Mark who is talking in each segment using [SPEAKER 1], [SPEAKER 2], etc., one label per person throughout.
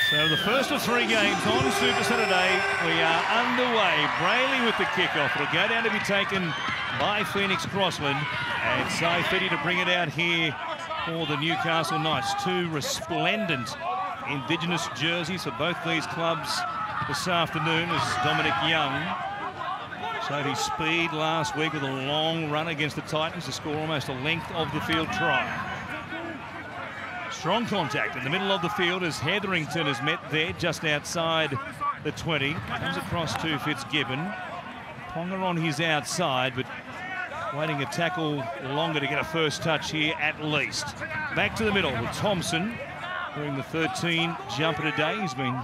[SPEAKER 1] So the first of 3 games on Super Saturday, we are underway. Brayley with the kickoff. It'll go down to be taken by Phoenix Crossland. And Saifidi to bring it out here for the Newcastle Knights. 2 resplendent Indigenous jerseys for both these clubs this afternoon as Dominic Young showed his speed last week with a long run against the Titans to score almost a length of the field try. Strong contact in the middle of the field as Hetherington is met there just outside the 20. Comes across to Fitzgibbon. Ponga on his outside, but waiting a tackle longer to get a first touch here at least. Back to the middle with Thompson doing the 13 jumper today. He's been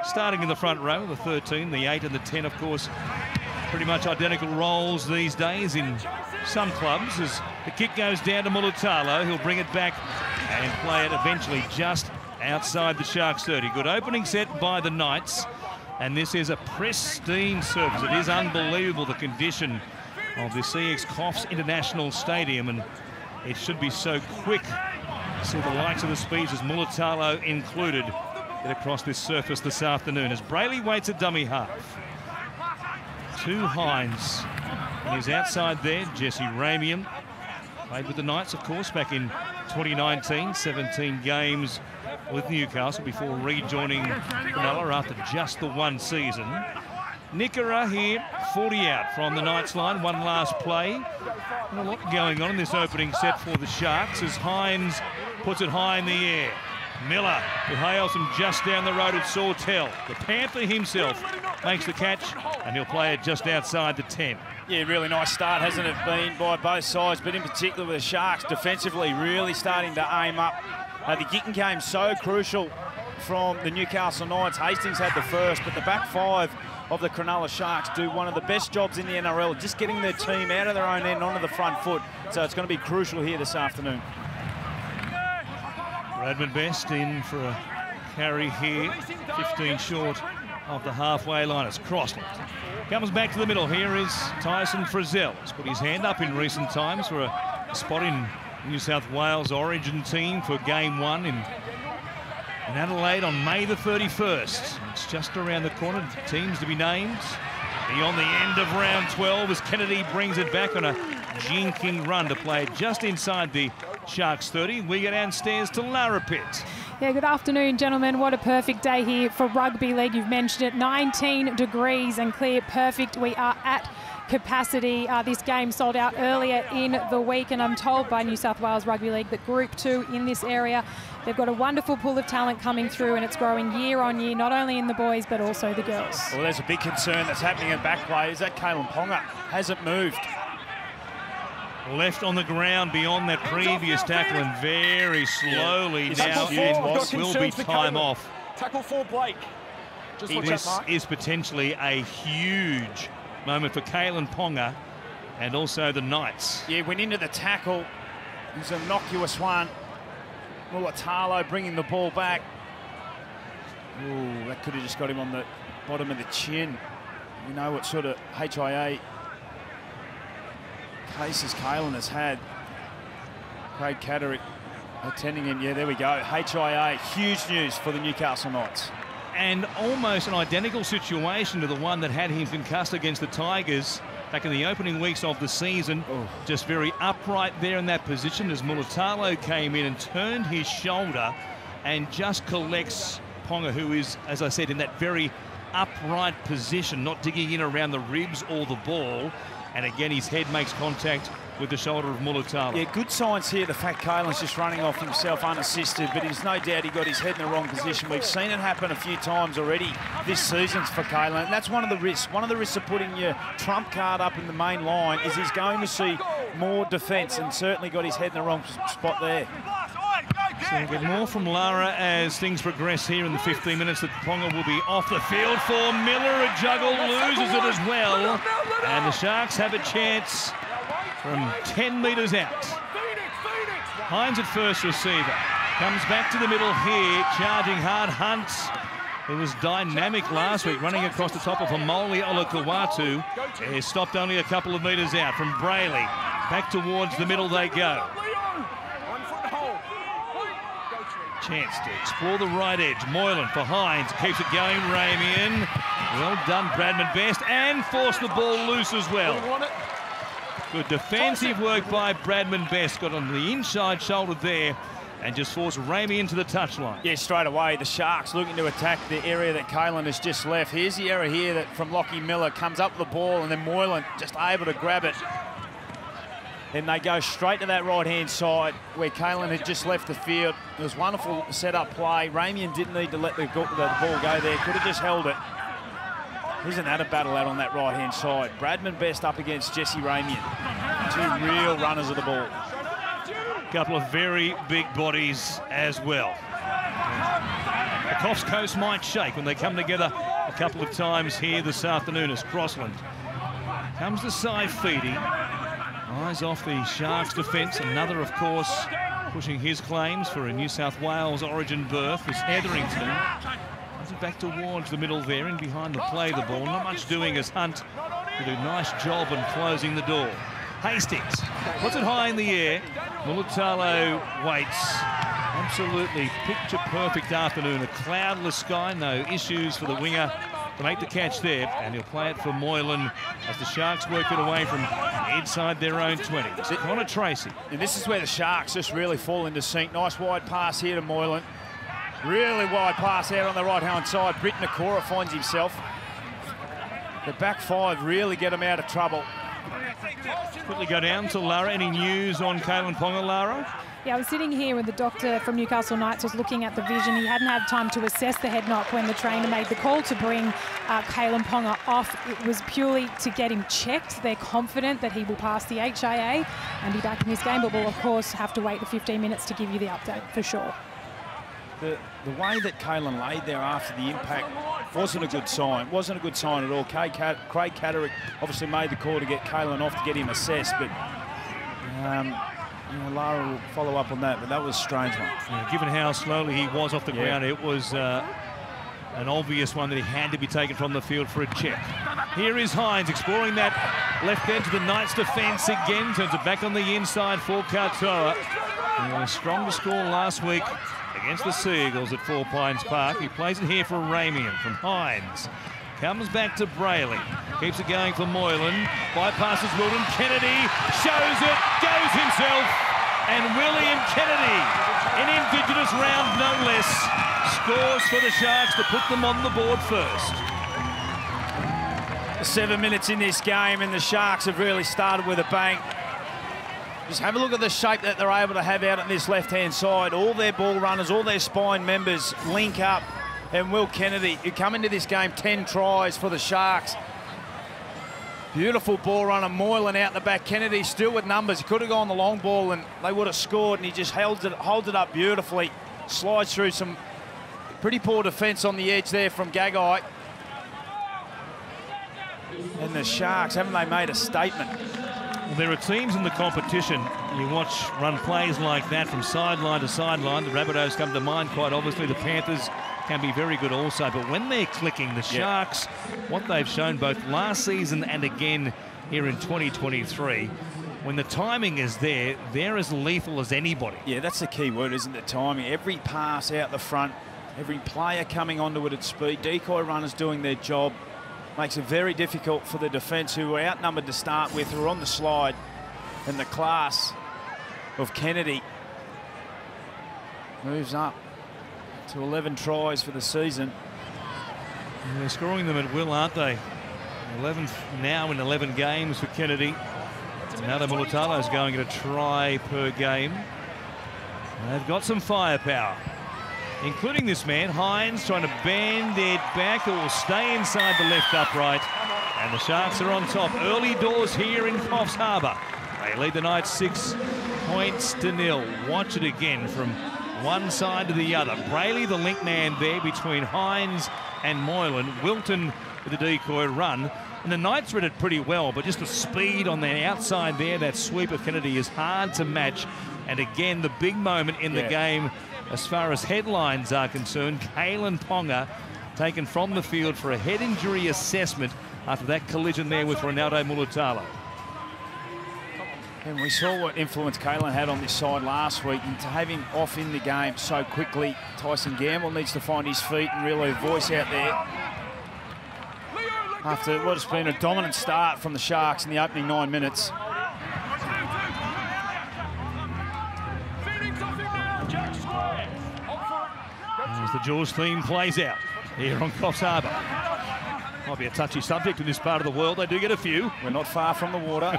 [SPEAKER 1] starting in the front row, the 13, the 8 and the 10, of course. Pretty much identical roles these days in some clubs as the kick goes down to Mulitalo. He'll bring it back and play it eventually just outside the Sharks 30. Good opening set by the Knights, and this is a pristine surface. It is unbelievable, the condition of the CX Coffs International Stadium, and it should be so quick. See the likes of the speeds as Mulitalo included get across this surface this afternoon as Brayley waits at dummy half. 2 Hines and he's outside there. Jesse Ramian played with the Knights, of course, back in 2019, 17 games with Newcastle before rejoining Cronulla after just the 1 season. Nickera here, 40 out from the Knights line, 1 last play. And a lot going on in this opening set for the Sharks as Hines puts it high in the air. Miller, who hails from just down the road at Sawtell. The Panther himself makes the catch, and he'll play it just outside the 10.
[SPEAKER 2] Yeah, really nice start, hasn't it been, by both sides, but in particular with the Sharks defensively really starting to aim up. The kicking game so crucial from the Newcastle Knights. Hastings had the first, but the back 5 of the Cronulla Sharks do one of the best jobs in the NRL, just getting their team out of their own end onto the front foot. So it's going to be crucial here this afternoon.
[SPEAKER 1] Redmond Best in for a carry here, 15 short of the halfway line. It's Crossland. Comes back to the middle. Here is Tyson Frizzell. He's put his hand up in recent times for a spot in New South Wales Origin team for Game 1 in Adelaide on May the 31st. It's just around the corner. Teams to be named. Beyond the end of round 12 as Kennedy brings it back on a jinking run to play it just inside the Sharks 30. We go downstairs to Lara Pitt.
[SPEAKER 3] Yeah, good afternoon, gentlemen. What a perfect day here for rugby league. You've mentioned it, 19 degrees and clear, perfect. We are at capacity. This game sold out earlier in the week, and I'm told by New South Wales Rugby League that Group 2 in this area, they've got a wonderful pool of talent coming through, and it's growing year on year, not only in the boys but also the girls. Well,
[SPEAKER 2] there's a big concern that's happening in back play is that Kalen Ponga hasn't moved.
[SPEAKER 1] Left on the ground beyond that previous tackle and very slowly now in what will be time off.
[SPEAKER 4] Tackle 4, Blake.
[SPEAKER 1] This is potentially a huge moment for Kalen Ponga and also the Knights.
[SPEAKER 2] Yeah, went into the tackle. It was an innocuous one. Mulitalo bringing the ball back. Ooh, that could have just got him on the bottom of the chin. You know what sort of HIA cases Kalen has had. Craig Catterick attending him. Yeah, there we go. HIA, huge news for the Newcastle Knights.
[SPEAKER 1] And almost an identical situation to the one that had him concussed against the Tigers back in the opening weeks of the season. Just very upright there in that position as Mulitalo came in and turned his shoulder and just collects Ponga, who is, as I said, in that very upright position, not digging in around the ribs or the ball. And again, his head makes contact with the shoulder of Mulitalo.
[SPEAKER 2] Yeah, good signs here. The fact Kalen's just running off himself unassisted, but there's no doubt he got his head in the wrong position. We've seen it happen a few times already this season for Kalen. And that's one of the risks. One of the risks of putting your trump card up in the main line is he's going to see more defence, and certainly got his head in the wrong spot there.
[SPEAKER 1] So we'll get more from Lara as things progress here in the 15 minutes that Ponga will be off the field for Miller. A juggle, loses it as well. And the Sharks have a chance from 10 metres out. Hines at first receiver. Comes back to the middle here, charging hard. Hunt, who was dynamic last week, running across the top of Hamoli Olakawatu, is stopped only a couple of metres out from Brayley. Back towards the middle they go. Chance to explore the right edge. Moylan for Hines. Keeps it going. Ramian. Well done, Bradman Best. And forced the ball loose as well. Good defensive work by Bradman Best. Got on the inside shoulder there and just forced Ramian to the touchline.
[SPEAKER 2] Yeah, straight away, the Sharks looking to attack the area that Kalen has just left. Here's the error here that from Lockie Miller comes up with the ball, and then Moylan just able to grab it. And they go straight to that right-hand side where Kalen had just left the field. It was wonderful set-up play. Ramian didn't need to let the ball go there. Could have just held it. Isn't that a battle out on that right-hand side? Bradman Best up against Jesse Ramian. Two real runners of the ball.
[SPEAKER 1] A couple of very big bodies as well. The Coffs Coast might shake when they come together a couple of times here this afternoon as Crossland comes to Saifidi. Eyes off the Sharks defence. Another, of course, pushing his claims for a New South Wales origin berth is Hetherington. Back towards the middle there, in behind the play the ball. Not much doing as Hunt did a nice job in closing the door. Hastings puts it high in the air. Mulitalo waits. Absolutely picture-perfect afternoon. A cloudless sky, no issues for the winger to make the catch there. And he'll play it for Moylan as the Sharks work it away from inside their own 20. Connor Tracy.
[SPEAKER 2] And this is where the Sharks just really fall into sync. Nice wide pass here to Moylan. Really wide pass out on the right-hand side. Britt Nakora finds himself. The back five really get him out of trouble.
[SPEAKER 1] Quickly go down to Lara. Any news on Kalen Ponga, Lara?
[SPEAKER 3] Yeah, I was sitting here when the doctor from Newcastle Knights was looking at the vision. He hadn't had time to assess the head knock when the trainer made the call to bring Kalen Ponga off. It was purely to get him checked. They're confident that he will pass the HIA and be back in this game, but we'll, of course, have to wait the 15 minutes to give you the update for sure.
[SPEAKER 2] The way that Kalen laid there after the impact wasn't a good sign. Wasn't a good sign at all. Craig Catterick obviously made the call to get Kalen off to get him assessed, but you know, Lara will follow up on that, but that was a strange one.
[SPEAKER 1] Yeah, given how slowly he was off the ground, it was an obvious one that he had to be taken from the field for a check. Here is Hines exploring that left edge of the Knights defence again. Turns it back on the inside for Katoa. He was strong to score last week against the Seagulls at Four Pines Park. He plays it here for Ramian from Hines. Comes back to Brayley. Keeps it going for Moylan. Bypasses Wilton. Kennedy shows it. Goes himself. And William Kennedy, in Indigenous round no less, scores for the Sharks to put them on the board first.
[SPEAKER 2] 7 minutes in this game and the Sharks have really started with a bang. Just have a look at the shape that they're able to have out on this left-hand side. All their ball runners, all their spine members link up. And Will Kennedy, who come into this game 10 tries for the Sharks. Beautiful ball runner, Moylan out the back. Kennedy still with numbers. He could have gone the long ball and they would have scored, and he just holds it up beautifully. Slides through some pretty poor defence on the edge there from Gagai. And the Sharks, haven't they made a statement?
[SPEAKER 1] Well, there are teams in the competition. You watch run plays like that from sideline to sideline. The Rabbitohs come to mind quite obviously. The Panthers can be very good also. But when they're clicking, the Sharks, what they've shown both last season and again here in 2023, when the timing is there, they're as lethal as anybody.
[SPEAKER 2] Yeah, that's the key word, isn't it? Timing. Every pass out the front, every player coming onto it at speed, decoy runners doing their job. Makes it very difficult for the defence, who were outnumbered to start with, who are on the slide. And the class of Kennedy moves up to 11 tries for the season.
[SPEAKER 1] And they're scoring them at will, aren't they? 11 now in 11 games for Kennedy. Another Mulitalo's going at a try per game. And they've got some firepower, including this man, Hines, trying to bend it back. It will stay inside the left upright. And the Sharks are on top. Early doors here in Coffs Harbour. They lead the Knights 6 points to nil. Watch it again from one side to the other. Brayley, the link man there between Hines and Moylan. Wilton with the decoy run. And the Knights read it pretty well, but just the speed on the outside there, that sweep of Kennedy is hard to match. And again, the big moment in the game, as far as headlines are concerned, Kalen Ponga taken from the field for a head injury assessment after that collision there with Ronaldo Mulitalo.
[SPEAKER 2] And we saw what influence Kalen had on this side last week, and to have him off in the game so quickly, Tyson Gamble needs to find his feet and really voice out there. After what has been a dominant start from the Sharks in the opening 9 minutes.
[SPEAKER 1] As the Jaws theme plays out here on Coffs Harbour. Might be a touchy subject in this part of the world. They do get a few.
[SPEAKER 2] We're not far from the water.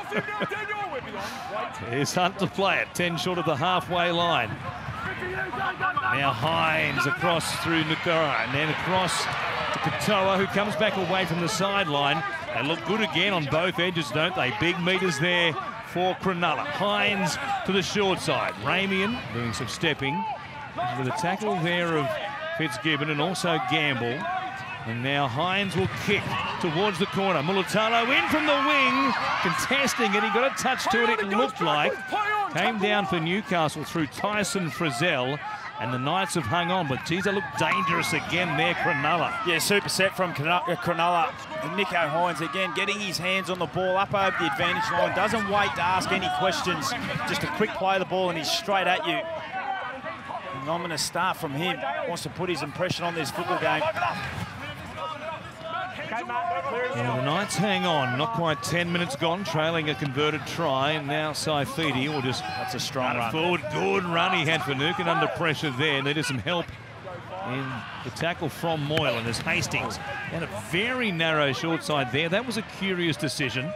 [SPEAKER 1] Here's Hunt to play it, 10 short of the halfway line. Now Hines across through Nukara, and then across to Katoa, who comes back away from the sideline. They look good again on both edges, don't they? Big meters there for Cronulla. Hines to the short side. Ramian doing some stepping. With a tackle there of Fitzgibbon and also Gamble. And now Hines will kick towards the corner. Mulitalo in from the wing, contesting it. He got a touch to it, it looked like. Came down for Newcastle through Tyson Frizzell. And the Knights have hung on, but geez, they look dangerous again there, Cronulla.
[SPEAKER 2] Yeah, super set from Cronulla. And Nico Hines again getting his hands on the ball up over the advantage line. Doesn't wait to ask any questions. Just a quick play of the ball and he's straight at you. And I'm going to start from him. Wants to put his impression on this football game.
[SPEAKER 1] Now the Knights hang on, not quite 10 minutes gone, trailing a converted try, and now Saifidi will just...
[SPEAKER 2] That's a strong run.
[SPEAKER 1] Forward, good run he had for Nukin under pressure there. Needed some help in the tackle from Moylan as Hastings had a very narrow short side there. That was a curious decision.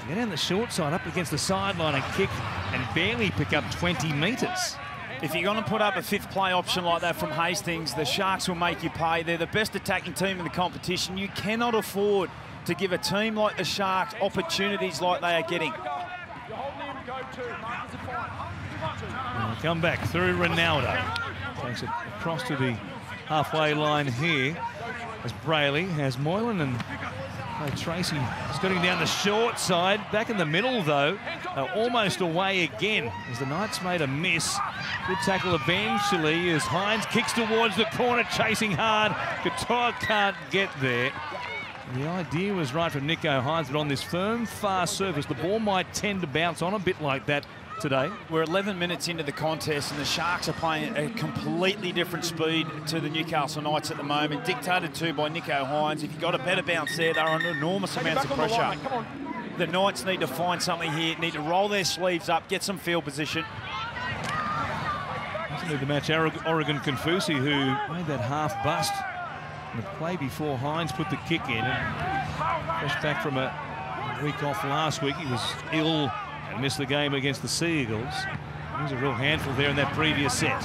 [SPEAKER 1] Get down the short side up against the sideline and kick and barely pick up 20 metres.
[SPEAKER 2] If you're going to put up a fifth play option like that from Hastings, the Sharks will make you pay. They're the best attacking team in the competition. You cannot afford to give a team like the Sharks opportunities like they are getting.
[SPEAKER 1] And come back through Ronaldo. Takes it across to the halfway line here as Brayley has Moylan and Tracy is getting down the short side. Back in the middle, though, almost away again as the Knights made a miss. Good tackle eventually as Hines kicks towards the corner, chasing hard. Katoa can't get there. The idea was right from Nico Hines, but on this firm, fast surface, the ball might tend to bounce on a bit like that today.
[SPEAKER 2] We're 11 minutes into the contest and the Sharks are playing at a completely different speed to the Newcastle Knights at the moment, dictated to by Nico Hines. If you've got a better bounce there, they're under enormous amounts of pressure. The Knights need to find something here, need to roll their sleeves up, get some field position.
[SPEAKER 1] The match, Oregon Confusi, who made that half bust in the play before Hines put the kick in. And fresh back from a week off last week, he was ill and missed the game against the Sea Eagles. He was a real handful there in that previous set.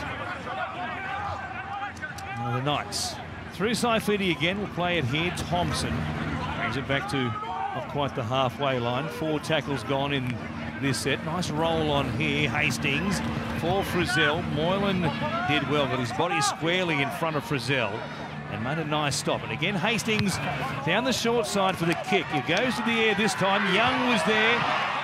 [SPEAKER 1] Now the Knights. Through Saifidi again, will play it here. Thompson brings it back to not quite the halfway line. 4 tackles gone in this set. Nice roll on here. Hastings for Frizzell. Moylan did well, but his body squarely in front of Frizzell and made a nice stop. And again, Hastings down the short side for the kick. It goes to the air this time. Young was there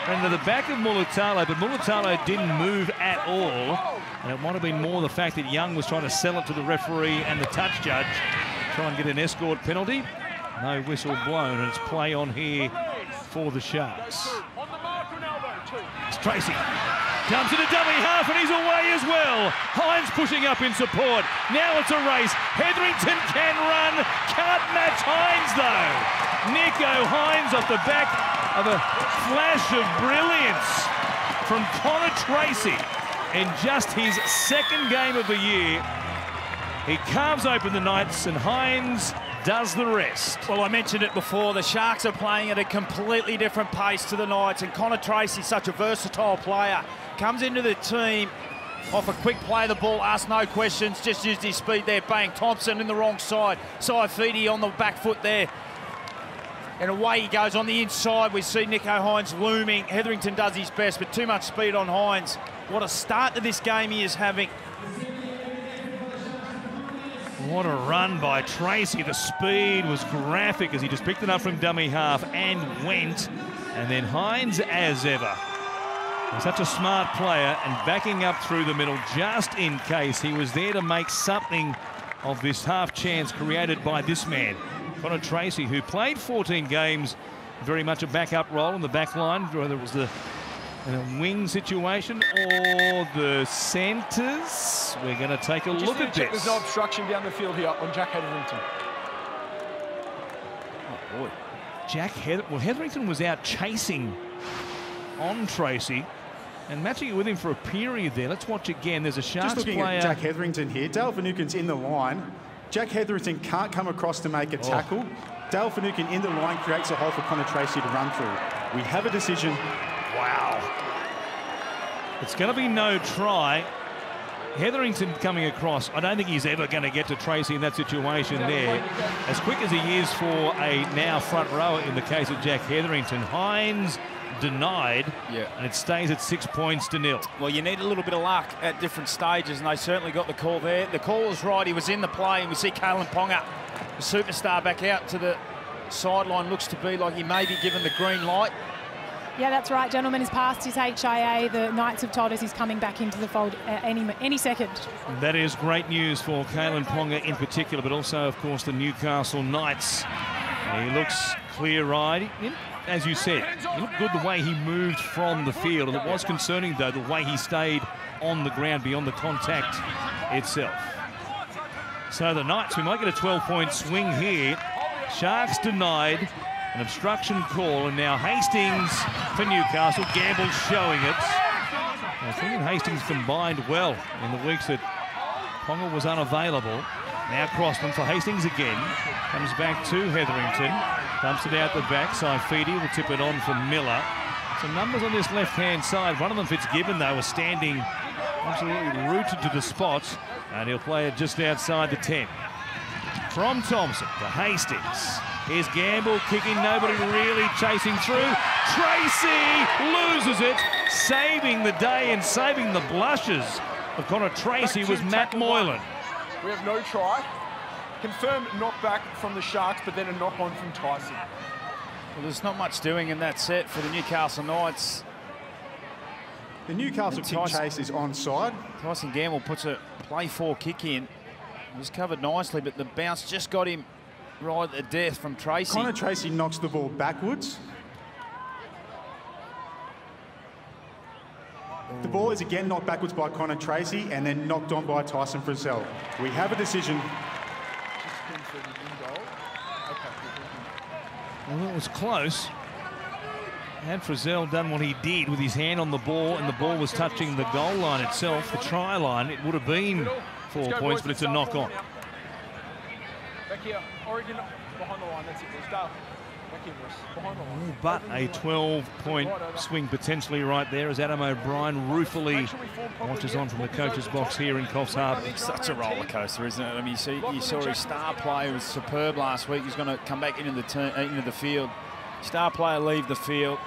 [SPEAKER 1] and to the back of Mulitalo, but Mulitalo didn't move at all. And it might have been more the fact that Young was trying to sell it to the referee and the touch judge, try and get an escort penalty. No whistle blown, and it's play on here for the Sharks. It's Tracy. Comes to the dummy half and he's away as well. Hines pushing up in support. Now it's a race. Hetherington can run. Can't match Hines though. Nico Hines off the back of a flash of brilliance from Connor Tracy in just his second game of the year. He carves open the Knights and Hines does the rest.
[SPEAKER 2] Well, I mentioned it before, the Sharks are playing at a completely different pace to the Knights, and Connor Tracy, such a versatile player, comes into the team off a quick play of the ball, asked no questions, just used his speed there. Bang, Thompson in the wrong side. Saifidi on the back foot there. And away he goes on the inside. We see Nico Hines looming. Hetherington does his best, but too much speed on Hines. What a start to this game he is having.
[SPEAKER 1] What a run by Tracy. The speed was graphic as he just picked it up from dummy half and went. And then Hines, as ever, he's such a smart player and backing up through the middle just in case. He was there to make something of this half chance created by this man, Connor Tracy, who played 14 games, very much a backup role in the back line, whether it was the in a wing situation or the centres. We're going to take a look at this.
[SPEAKER 4] There's no obstruction down the field here on Jack Hetherington.
[SPEAKER 1] Oh boy. Hetherington was out chasing on Tracy and matching it with him for a period there. Let's watch again. There's a Sharks
[SPEAKER 5] Just looking
[SPEAKER 1] player.
[SPEAKER 5] at Jack Hetherington here. Dale Finucane's in the line. Jack Hetherington can't come across to make a tackle. Dale Finucane in the line creates a hole for Connor Tracy to run through. We have a decision.
[SPEAKER 1] Wow. It's going to be no try. Hetherington coming across. I don't think he's ever going to get to Tracy in that situation there. As quick as he is for a now front rower in the case of Jack Hetherington. Hines denied, and it stays at 6 points to 0.
[SPEAKER 2] Well, you need a little bit of luck at different stages, and they certainly got the call there. The call was right. He was in the play, and we see Kalen Ponga, the superstar, back out to the sideline. Looks to be like he may be given the green light.
[SPEAKER 3] Yeah, that's right, gentlemen. He's passed his HIA. The Knights have told us he's coming back into the fold any second.
[SPEAKER 1] That is great news for Kalen Ponga in particular, but also, of course, the Newcastle Knights. He looks clear-eyed. As you said, he looked good the way he moved from the field. And it was concerning, though, the way he stayed on the ground beyond the contact itself. So the Knights, we might get a 12-point swing here. Sharks denied. An obstruction call, and now Hastings for Newcastle. Gamble showing it. I think Hastings combined well in the weeks that Ponga was unavailable. Now Crossland for Hastings again. Comes back to Hetherington. Dumps it out the back. Saifidi will tip it on for Miller. Some numbers on this left-hand side. One of them, Fitzgibbon, though, was standing absolutely rooted to the spot, and he'll play it just outside the 10. From Thompson to Hastings. Here's Gamble kicking, nobody really chasing through. Tracy loses it, saving the day and saving the blushes of Connor Tracy was Matt Moylan.
[SPEAKER 4] We have no try. Confirmed knockback from the Sharks, but then a knock-on from Tyson.
[SPEAKER 2] Well, there's not much doing in that set for the Newcastle Knights.
[SPEAKER 5] The Newcastle kick chase is onside.
[SPEAKER 2] Tyson Gamble puts a play-4 kick in. It was covered nicely, but the bounce just got him right at death from Tracy.
[SPEAKER 5] Connor Tracy knocks the ball backwards. The ball is again knocked backwards by Connor Tracy and then knocked on by Tyson Frizzell. We have a decision.
[SPEAKER 1] Well, it was close. Had Frizzell done what he did with his hand on the ball and the ball was touching the goal line itself, the try line, it would have been 4 points, but it's a knock-on.
[SPEAKER 4] Back here, Oregon behind the line, that's it. Let's go. Back in, Russ. Behind the line.
[SPEAKER 1] But a 12-point swing potentially right there as Adam O'Brien ruefully watches on from the coach's box here in Coffs Harbour.
[SPEAKER 2] It's such a roller coaster, isn't it? I mean, you saw his star player was superb last week. He's going to come back into the field. Star player leave the field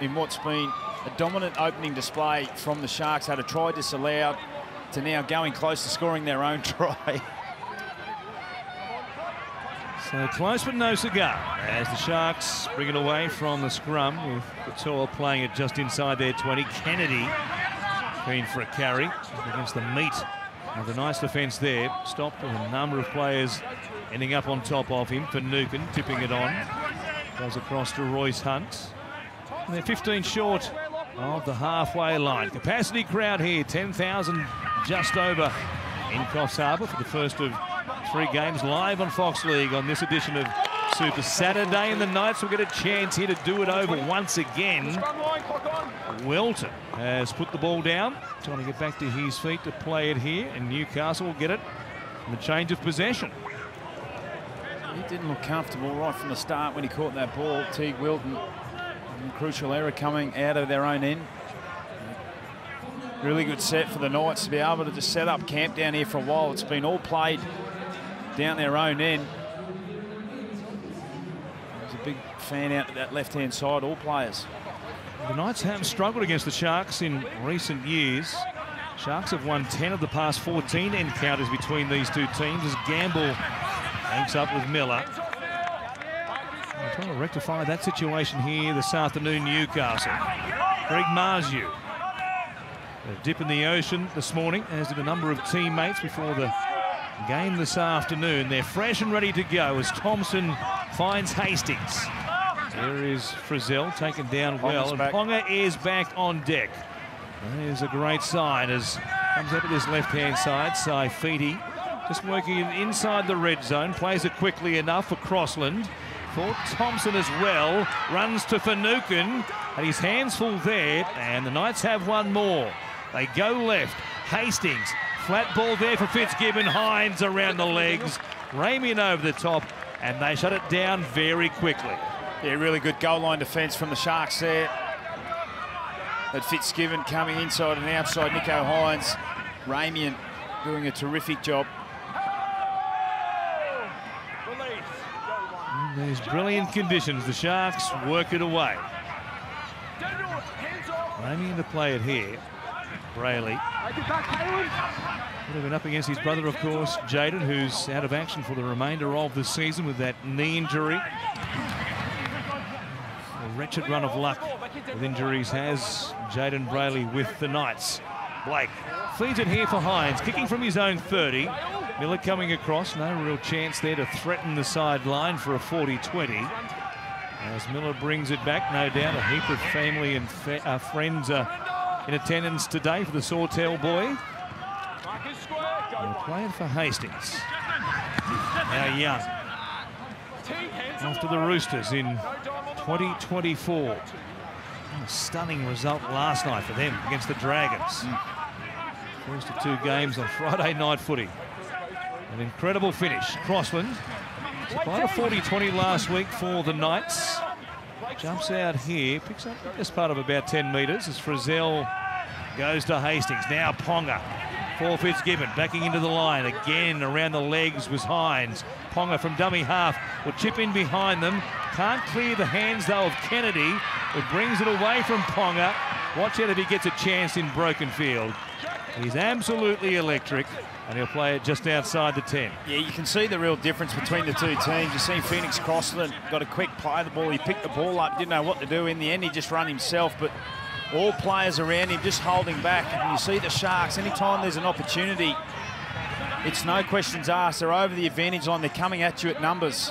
[SPEAKER 2] in what's been a dominant opening display from the Sharks. Had a try disallowed to now going close to scoring their own try.
[SPEAKER 1] So close but no cigar as the Sharks bring it away from the scrum with Couture playing it just inside their 20. Kennedy keen for a carry against the meat of the nice defence there. Stopped with a number of players ending up on top of him. Finucane tipping it on. Goes across to Royce Hunt. And they're 15 short of the halfway line. Capacity crowd here, 10,000 just over in Coffs Harbour for the first of 3 games live on Fox League on this edition of Super Saturday, and the Knights will get a chance here to do it over once again. Welton has put the ball down, trying to get back to his feet to play it here, and Newcastle will get it in the change of possession.
[SPEAKER 2] He didn't look comfortable right from the start when he caught that ball. Teague Wilton, crucial error coming out of their own end. Really good set for the Knights to be able to just set up camp down here for a while. It's been all played down their own end. There's a big fan out to that left-hand side, all players.
[SPEAKER 1] The Knights have struggled against the Sharks in recent years. Sharks have won 10 of the past 14 encounters between these two teams as Gamble hangs up with Miller. They're trying to rectify that situation here this afternoon, Newcastle. Greg Marziu. A dip in the ocean this morning, as did a number of teammates before the game this afternoon. They're fresh and ready to go as Thompson finds Hastings. There is Frizzell taken down well, and Ponga is back on deck. There's a great sign as comes out to this left-hand side. Saifiti just working inside the red zone, plays it quickly enough for Crossland. For Thompson as well, runs to Finucane, and his hands full there, and the Knights have one more. They go left. Hastings, flat ball there for Fitzgibbon. Hines around the legs, Ramian over the top, and they shut it down very quickly.
[SPEAKER 2] Yeah, really good goal line defence from the Sharks there. But Fitzgibbon coming inside and outside. Nico Hines, Ramian doing a terrific job.
[SPEAKER 1] In these brilliant conditions, the Sharks work it away. Ramian to play it here. Brayley. Would have been up against his brother, of course, Jaden, who's out of action for the remainder of the season with that knee injury. A wretched run of luck with injuries has Jaden Brayley with the Knights. Blake feeds it here for Hines, kicking from his own 30. Miller coming across, no real chance there to threaten the sideline for a 40-20. As Miller brings it back, no doubt a heap of family and friends in attendance today for the Sawtell boy. They're playing for Hastings. Now Young. Off to the Roosters in 2024. A stunning result last night for them against the Dragons. First of two games on Friday night footy. An incredible finish. Crossland supplied a 40-20 last week for the Knights. Jumps out here, picks up just part of about 10 metres as Frizzell goes to Hastings. Now Ponga for Fitzgibbon, backing into the line. Again around the legs was Hines. Ponga from dummy half will chip in behind them. Can't clear the hands though of Kennedy, who brings it away from Ponga. Watch out if he gets a chance in broken field. He's absolutely electric, and he'll play it just outside the 10.
[SPEAKER 2] Yeah, you can see the real difference between the two teams. You see Phoenix Crossland got a quick play of the ball. He picked the ball up, didn't know what to do. In the end, he just run himself, but all players around him just holding back. And you see the Sharks, anytime there's an opportunity, it's no questions asked. They're over the advantage line. They're coming at you at numbers.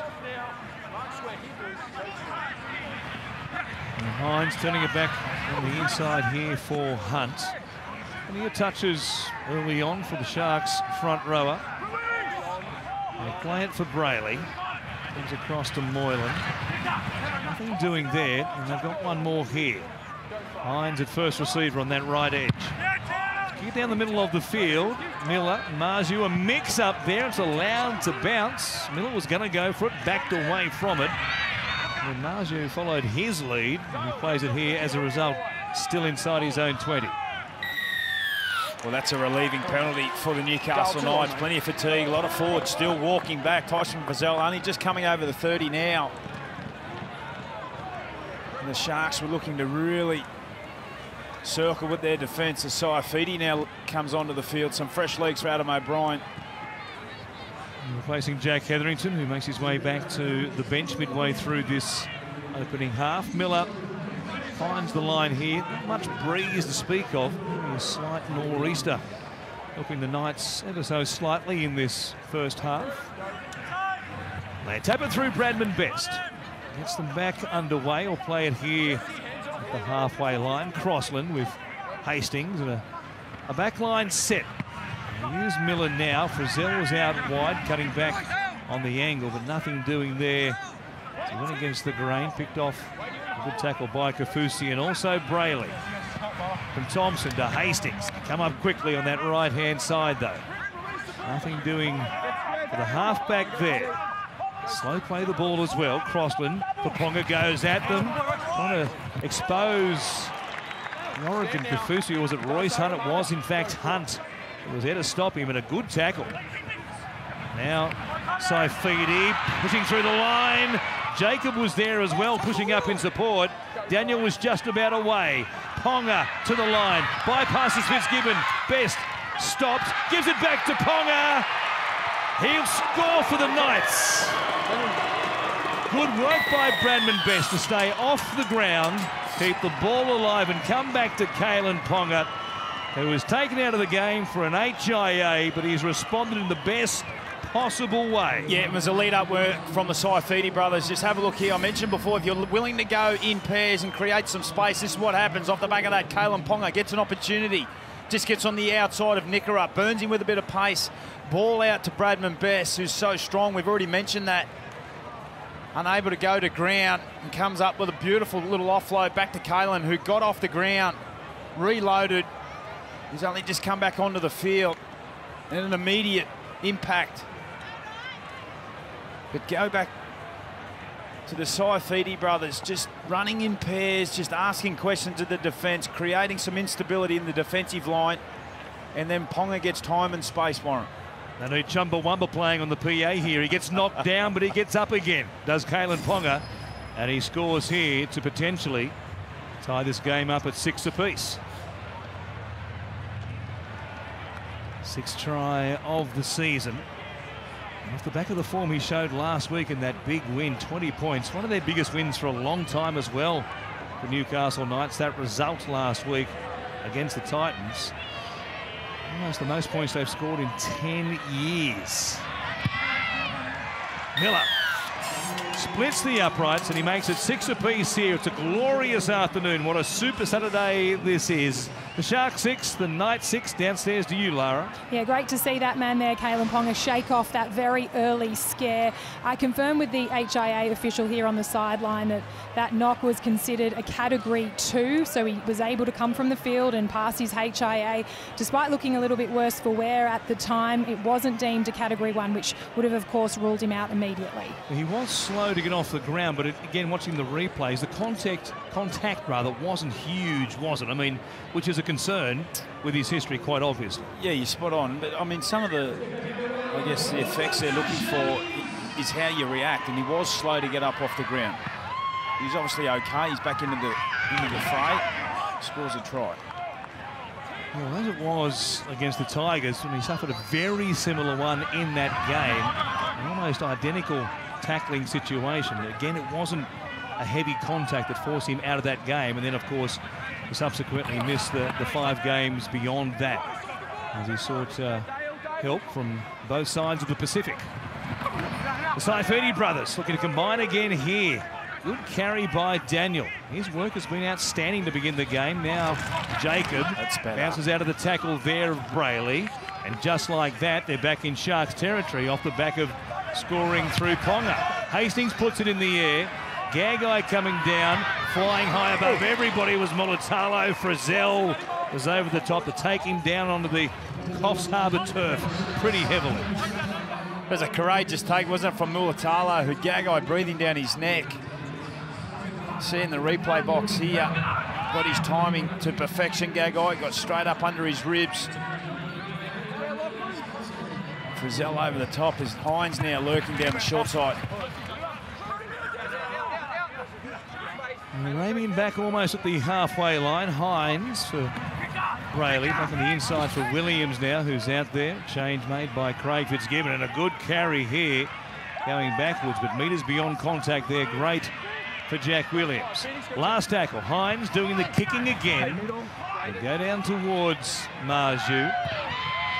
[SPEAKER 1] And Hines turning it back on the inside here for Hunt. And here touches early on for the Sharks front rower. They play it for Brayley. Comes across to Moylan. Nothing doing there, and they've got one more here. Hines at first receiver on that right edge. Get down the middle of the field. Miller, Marju, a mix-up there. It's allowed to bounce. Miller was going to go for it, backed away from it. And Marju followed his lead, and he plays it here as a result, still inside his own 20.
[SPEAKER 2] Well, that's a relieving penalty for the Newcastle Knights. Plenty of fatigue, a lot of forwards still walking back. Tyson Frizzell only just coming over the 30 now. And the Sharks were looking to really circle with their defence as Saifiti now comes onto the field. Some fresh legs for Adam O'Brien.
[SPEAKER 1] Replacing Jack Hetherington, who makes his way back to the bench midway through this opening half. Miller finds the line here. Not much breeze to speak of. A slight nor'easter helping the Knights ever so slightly in this first half. They tap it through Bradman Best. Gets them back underway. Or play it here at the halfway line. Crossland with Hastings and a back line set. Here's Miller now. Frizzell was out wide, cutting back on the angle, but nothing doing there. He went against the grain, picked off a good tackle by Kafusi, and also Brayley. From Thompson to Hastings. Come up quickly on that right-hand side, though. Nothing doing for the halfback there. Slow play the ball as well. Crossland. Paponga goes at them. Trying to expose Oregon Kafusi. Or was it Royce Hunt? It was, in fact, Hunt. It was there to stop him, and a good tackle. Now, Saifiti pushing through the line. Jacob was there as well, pushing up in support. Daniel was just about away. Ponga to the line, bypasses Fitzgibbon. Best stopped, gives it back to Ponga. He'll score for the Knights. Good work by Bradman Best to stay off the ground, keep the ball alive and come back to Kalen Ponga, who was taken out of the game for an HIA, but he's responded in the best possible way.
[SPEAKER 2] Yeah, it was a lead-up work from the Saifidi brothers. Just have a look here. I mentioned before, if you're willing to go in pairs and create some space, this is what happens. Off the back of that, Kalen Ponga gets an opportunity. Just gets on the outside of Nickera, burns him with a bit of pace. Ball out to Bradman Best, who's so strong. We've already mentioned that. Unable to go to ground and comes up with a beautiful little offload back to Kalen, who got off the ground, reloaded. He's only just come back onto the field and an immediate impact. But go back to the Saifidi brothers, just running in pairs, just asking questions of the defence, creating some instability in the defensive line, and then Ponga gets time and space, Warren.
[SPEAKER 1] They need Chumbawamba playing on the PA here. He gets knocked down, but he gets up again, does Kalen Ponga, and he scores here to potentially tie this game up at 6 apiece. 6th try of the season. And off the back of the form he showed last week in that big win, 20 points. One of their biggest wins for a long time as well, the Newcastle Knights. That result last week against the Titans. Almost the most points they've scored in 10 years. Miller splits the uprights and he makes it 6 apiece here. It's a glorious afternoon. What a super Saturday this is. The Sharks 6, the Knights 6. Downstairs to you, Lara.
[SPEAKER 3] Yeah, great to see that man there, Kalen Ponga, shake off that very early scare. I confirmed with the HIA official here on the sideline that that knock was considered a Category 2, so he was able to come from the field and pass his HIA. Despite looking a little bit worse for wear at the time, it wasn't deemed a Category 1, which would have, of course, ruled him out immediately.
[SPEAKER 1] He was slow to get off the ground, but again, watching the replays, the contact wasn't huge, was it? I mean, which is a concern with his history, quite obviously.
[SPEAKER 2] Yeah, you're spot on. But I mean, some of the, I guess, the effects they're looking for is how you react. And he was slow to get up off the ground. He's obviously okay. He's back into the fray. Scores a try.
[SPEAKER 1] Well, as it was against the Tigers, when he suffered a very similar one in that game, an almost identical tackling situation. Again, it wasn't a heavy contact that forced him out of that game, and then of course he subsequently missed the 5 games beyond that as he sought help from both sides of the Pacific. The Saifidi brothers looking to combine again here. Good carry by Daniel. His work has been outstanding to begin the game. Now Jacob bounces out of the tackle there of Brayley, and just like that they're back in Sharks territory off the back of scoring through Ponga. Hastings puts it in the air. Gagai coming down, flying high above everybody was Mulitalo. Frizzell was over the top to take him down onto the Coffs Harbour turf pretty heavily.
[SPEAKER 2] It was a courageous take, wasn't it, from Mulitalo, who Gagai breathing down his neck. See in the replay box here, got his timing to perfection. Gagai got straight up under his ribs. Frizzell over the top as Hines now lurking down the short side.
[SPEAKER 1] Aiming back almost at the halfway line. Hines for Brayley, back on the inside for Williams now, who's out there. Change made by Craig Fitzgibbon, and a good carry here going backwards, but metres beyond contact there. Great for Jack Williams. Last tackle, Hines doing the kicking again. They go down towards Marju.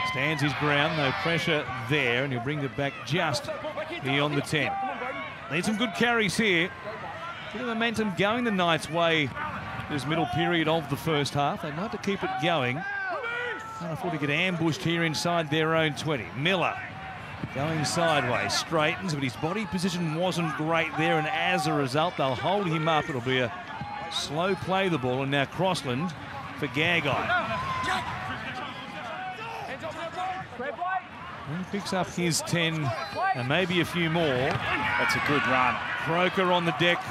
[SPEAKER 1] Stands his ground, no pressure there, and he'll bring it back just beyond the 10. Need some good carries here. Bit of momentum going the Knights' way this middle period of the first half. They'd like to keep it going. Can't afford to get ambushed here inside their own 20. Miller going sideways, straightens, but his body position wasn't great there, and as a result, they'll hold him up. It'll be a slow play the ball, and now Crossland for Gagai. He picks up his 10 and maybe a few more.
[SPEAKER 2] That's a good run.
[SPEAKER 1] Croker on the deck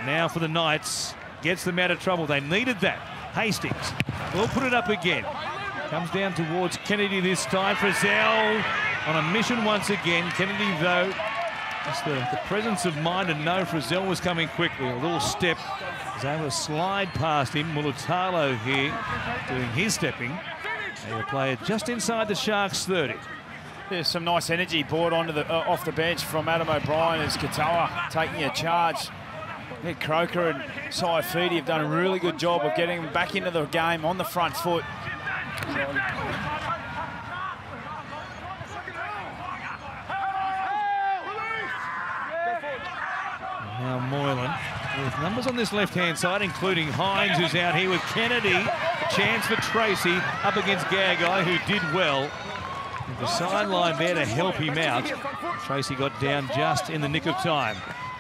[SPEAKER 1] now for the Knights. Gets them out of trouble. They needed that. Hastings will put it up again. Comes down towards Kennedy this time. Frizzell on a mission once again. Kennedy, though, just the presence of mind to know Frizzell was coming quickly. A little step. Was able to slide past him. Mulitalo here doing his stepping. They play it just inside the Sharks 30.
[SPEAKER 2] There's some nice energy brought onto the off the bench from Adam O'Brien as Katoa taking a charge. Yeah, Croker and Saifidi have done a really good job of getting them back into the game on the front foot.
[SPEAKER 1] With numbers on this left-hand side, including Hines, who's out here with Kennedy. A chance for Tracy up against Gagai, who did well. With the sideline there to help him out. Tracy got down just in the nick of time.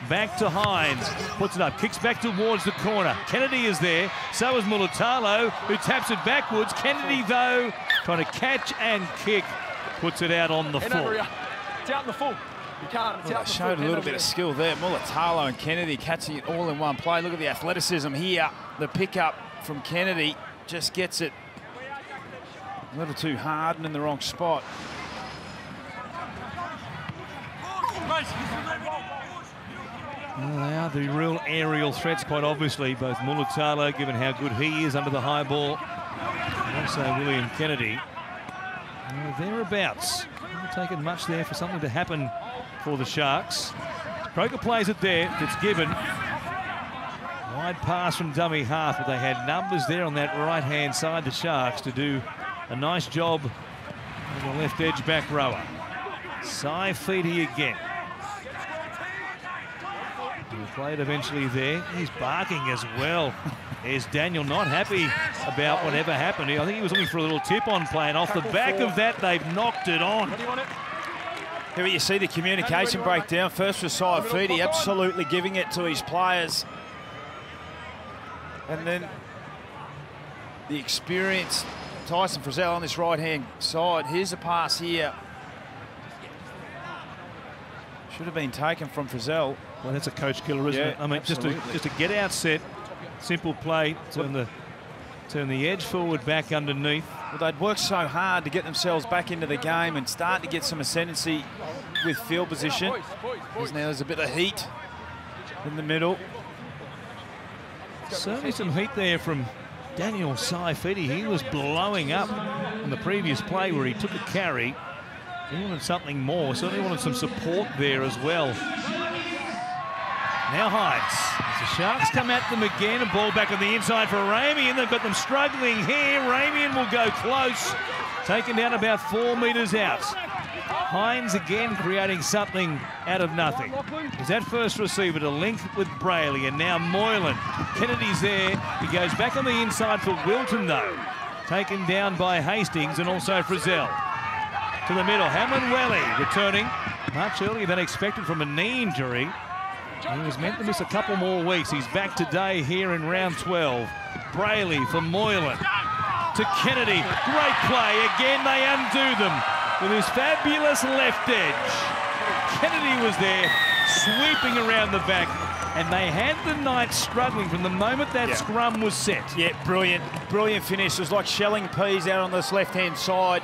[SPEAKER 1] Back to Hines, puts it up, kicks back towards the corner. Kennedy is there, so is Mulatalo, who taps it backwards. Kennedy, though, trying to catch and kick, puts it out on the full.
[SPEAKER 4] It's out in the full. You can't. It's out
[SPEAKER 2] Showed a little bit of skill there. Mulatalo and Kennedy catching it all in one play. Look at the athleticism here. The pickup from Kennedy just gets it a little too hard and in the wrong spot.
[SPEAKER 1] Well, they are the real aerial threats, quite obviously. Both Mulatalo, given how good he is under the high ball, and also William Kennedy. Thereabouts. Not taken much there for something to happen for the Sharks. Croker plays it there. It's given. Wide pass from dummy half, but they had numbers there on that right-hand side, the Sharks, to do a nice job on the left edge back rower. Saifiti again. He played eventually there. He's barking as well. There's Daniel, not happy about whatever happened. I think he was looking for a little tip-on play, and off the back of that, they've knocked it on.
[SPEAKER 2] Here you see the communication breakdown. First for Saifiti, absolutely giving it to his players. And then the experienced Tyson Frizzell on this right-hand side. Here's a pass here. Should have been taken from Frizzell.
[SPEAKER 1] Well, that's a coach killer, isn't it? I mean, just to get out set, simple play, turn the edge forward back underneath.
[SPEAKER 2] Well, they'd worked so hard to get themselves back into the game and start to get some ascendancy with field position. Now there's a bit of heat in the middle.
[SPEAKER 1] Certainly some heat there from Daniel Saifiti. He was blowing up on the previous play where he took a carry. He wanted something more, certainly wanted some support there as well. Now Hines. As the Sharks come at them again, a ball back on the inside for Ramian. They've got them struggling here. Ramian will go close. Taken down about 4 metres out. Hines again creating something out of nothing. Is that first receiver to link with Brayley, and now Moylan. Kennedy's there. He goes back on the inside for Wilton, though. Taken down by Hastings and also Frizzell. To the middle, Hammond-Welly returning much earlier than expected from a knee injury. He was meant to miss a couple more weeks. He's back today here in round 12. Brayley for Moylan. To Kennedy. Great play. Again, they undo them with his fabulous left edge. Kennedy was there, sweeping around the back, and they had the Knights struggling from the moment that scrum was set.
[SPEAKER 2] Yeah, brilliant. Brilliant finish. It was like shelling peas out on this left-hand side.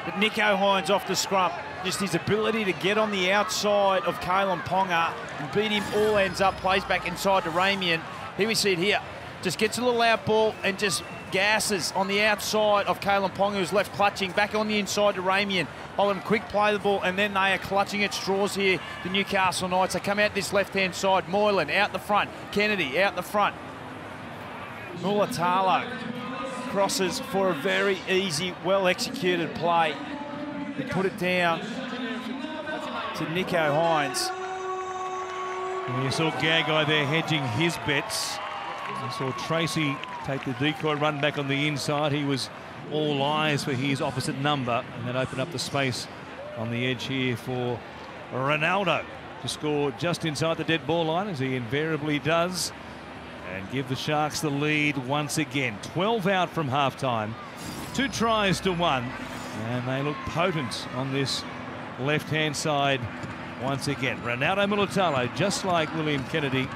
[SPEAKER 2] But Nico Hines off the scrum. Just his ability to get on the outside of Kalen Ponga and beat him all ends up, plays back inside to Ramian. Here we see it here. Just gets a little out ball and just gasses on the outside of Kalen Ponga, who's left clutching, back on the inside to Ramian. Hold him quick, play the ball, and then they are clutching at straws here, the Newcastle Knights. They come out this left-hand side. Moylan out the front. Kennedy out the front. Mulatalo crosses for a very easy, well-executed play. He put it down to Nico Hines.
[SPEAKER 1] And you saw Gagai there hedging his bets. You saw Tracy take the decoy run back on the inside. He was all eyes for his opposite number, and that opened up the space on the edge here for Ronaldo to score just inside the dead ball line, as he invariably does, and give the Sharks the lead once again. 12 out from halftime, 2 tries to 1. And they look potent on this left-hand side once again. Ronaldo Mulatalo, just like William Kennedy.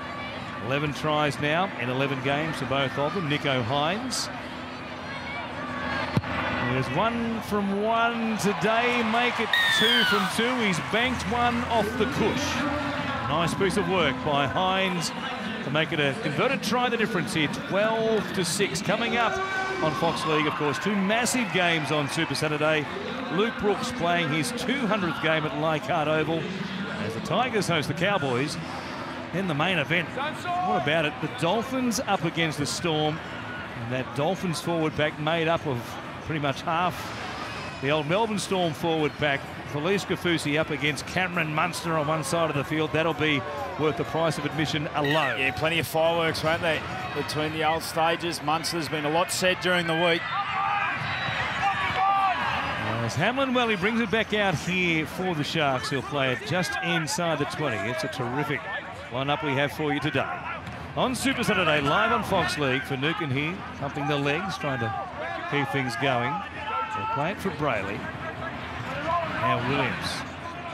[SPEAKER 1] 11 tries now in 11 games for both of them. Nico Hines. There's 1 from 1 today. Make it 2 from 2. He's banked one off the cush. Nice piece of work by Hines to make it a converted try. The difference here, 12-6. Coming up on Fox League, of course, 2 massive games on Super Saturday. Luke Brooks playing his 200th game at Leichhardt Oval as the Tigers host the Cowboys. Then the main event, what about it? The Dolphins up against the Storm. And that Dolphins forward back made up of pretty much half The old Melbourne Storm forward pack. Felice Kafusi up against Cameron Munster on one side of the field. That'll be worth the price of admission alone.
[SPEAKER 2] Yeah, plenty of fireworks, won't they, between the old stages. Munster's been a lot said during the week.
[SPEAKER 1] As Hamlin Welly brings it back out here for the Sharks, he'll play it just inside the 20. It's a terrific lineup we have for you today. On Super Saturday, live on Fox League for Nukin here, pumping the legs, trying to keep things going. They'll play it for Brayley. Now Williams.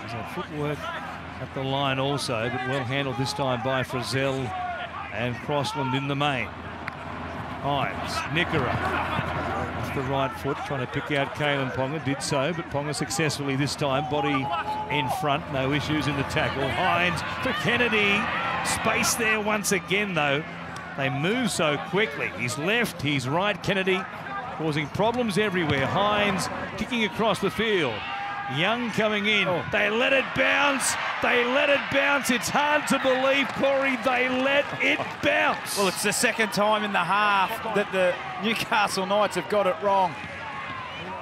[SPEAKER 1] There's that footwork at the line also, but well handled this time by Frizzell and Crossland in the main. Hines, Nickera. The right foot, trying to pick out Kalen Ponga, did so, but Ponga successfully this time. Body in front, no issues in the tackle. Hines for Kennedy. Space there once again, though. They move so quickly. He's left, he's right. Kennedy causing problems everywhere. Hines kicking across the field. Young coming in. They let it bounce. They let it bounce. It's hard to believe, Corey. They let it bounce.
[SPEAKER 2] Well, it's the second time in the half that the Newcastle Knights have got it wrong.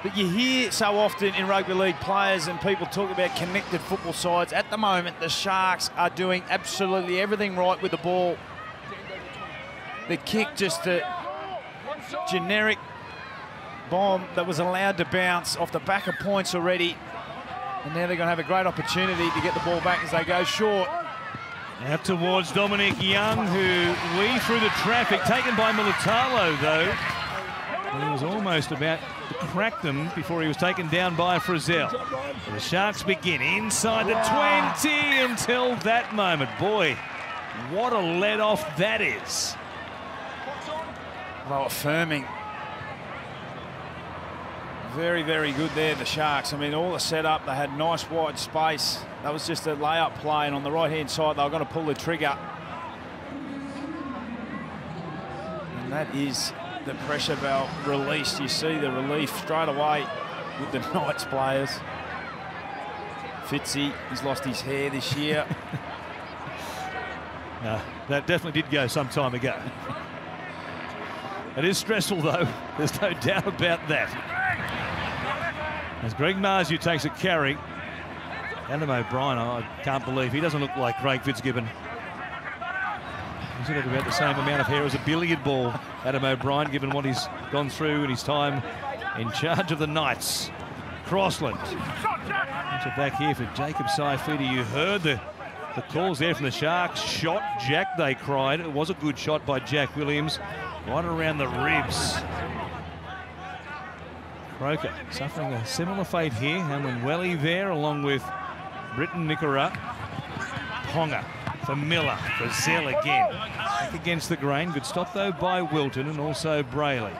[SPEAKER 2] But you hear so often in rugby league players and people talk about connected football sides. At the moment, the Sharks are doing absolutely everything right with the ball. The kick, just a generic bomb that was allowed to bounce off the back of points already. And now they're going to have a great opportunity to get the ball back as they go short.
[SPEAKER 1] Out towards Dominic Young, who weaved through the traffic, taken by Militalo, though. He was almost about to crack them before he was taken down by Frizzell. The Sharks begin inside the 20 until that moment. Boy, what a let-off that is.
[SPEAKER 2] They were affirming. Very, very good there, the Sharks. I mean, all the setup, they had nice wide space. That was just a layup play, and on the right-hand side, they were going to pull the trigger. And that is the pressure valve released. You see the relief straight away with the Knights players. Fitzy, he's lost his hair this year.
[SPEAKER 1] No, that definitely did go some time ago. It is stressful, though. There's no doubt about that. As Greg Marzu takes a carry. Adam O'Brien, I can't believe he doesn't look like Craig Fitzgibbon. He's got about the same amount of hair as a billiard ball, Adam O'Brien, given what he's gone through in his time in charge of the Knights. Crossland. It's a back here for Jacob Saifidi. You heard the calls there from the Sharks. Shot Jack, they cried. It was a good shot by Jack Williams. Right around the ribs. Croker suffering a similar fate here. Hamlin Welly there, along with Britton Nickera. Ponga for Miller. For Zell again. Back against the grain. Good stop, though, by Wilton and also Brayley.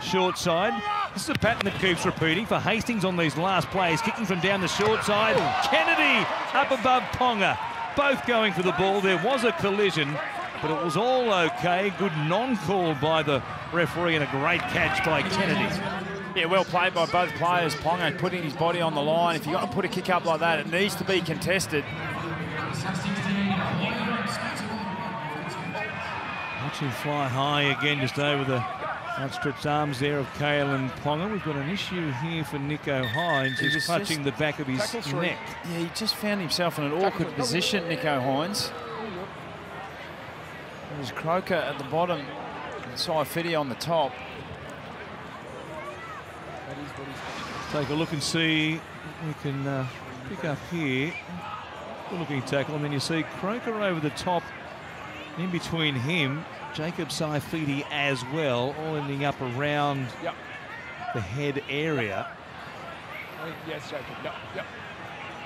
[SPEAKER 1] Short side. This is a pattern that keeps repeating for Hastings on these last plays. Kicking from down the short side. Kennedy up above Ponga. Both going for the ball. There was a collision, but it was all okay. Good non-call by the referee and a great catch by Kennedy.
[SPEAKER 2] Yeah, well played by both players. Ponga putting his body on the line. If you're going to put a kick up like that, it needs to be contested.
[SPEAKER 1] Watch him fly high again, just over the outstretched arms there of Kalen Ponga. We've got an issue here for Nico Hines. He's clutching the back of his neck.
[SPEAKER 2] Yeah, he just found himself in an awkward position, Nico Hines. There's Croker at the bottom and Saifidi on the top.
[SPEAKER 1] Take a look and see. We can pick up here. Good looking tackle, and then you see Croker over the top. In between him, Jacob Saifidi as well, all ending up around the head area.
[SPEAKER 4] Yes, Jacob. Yep.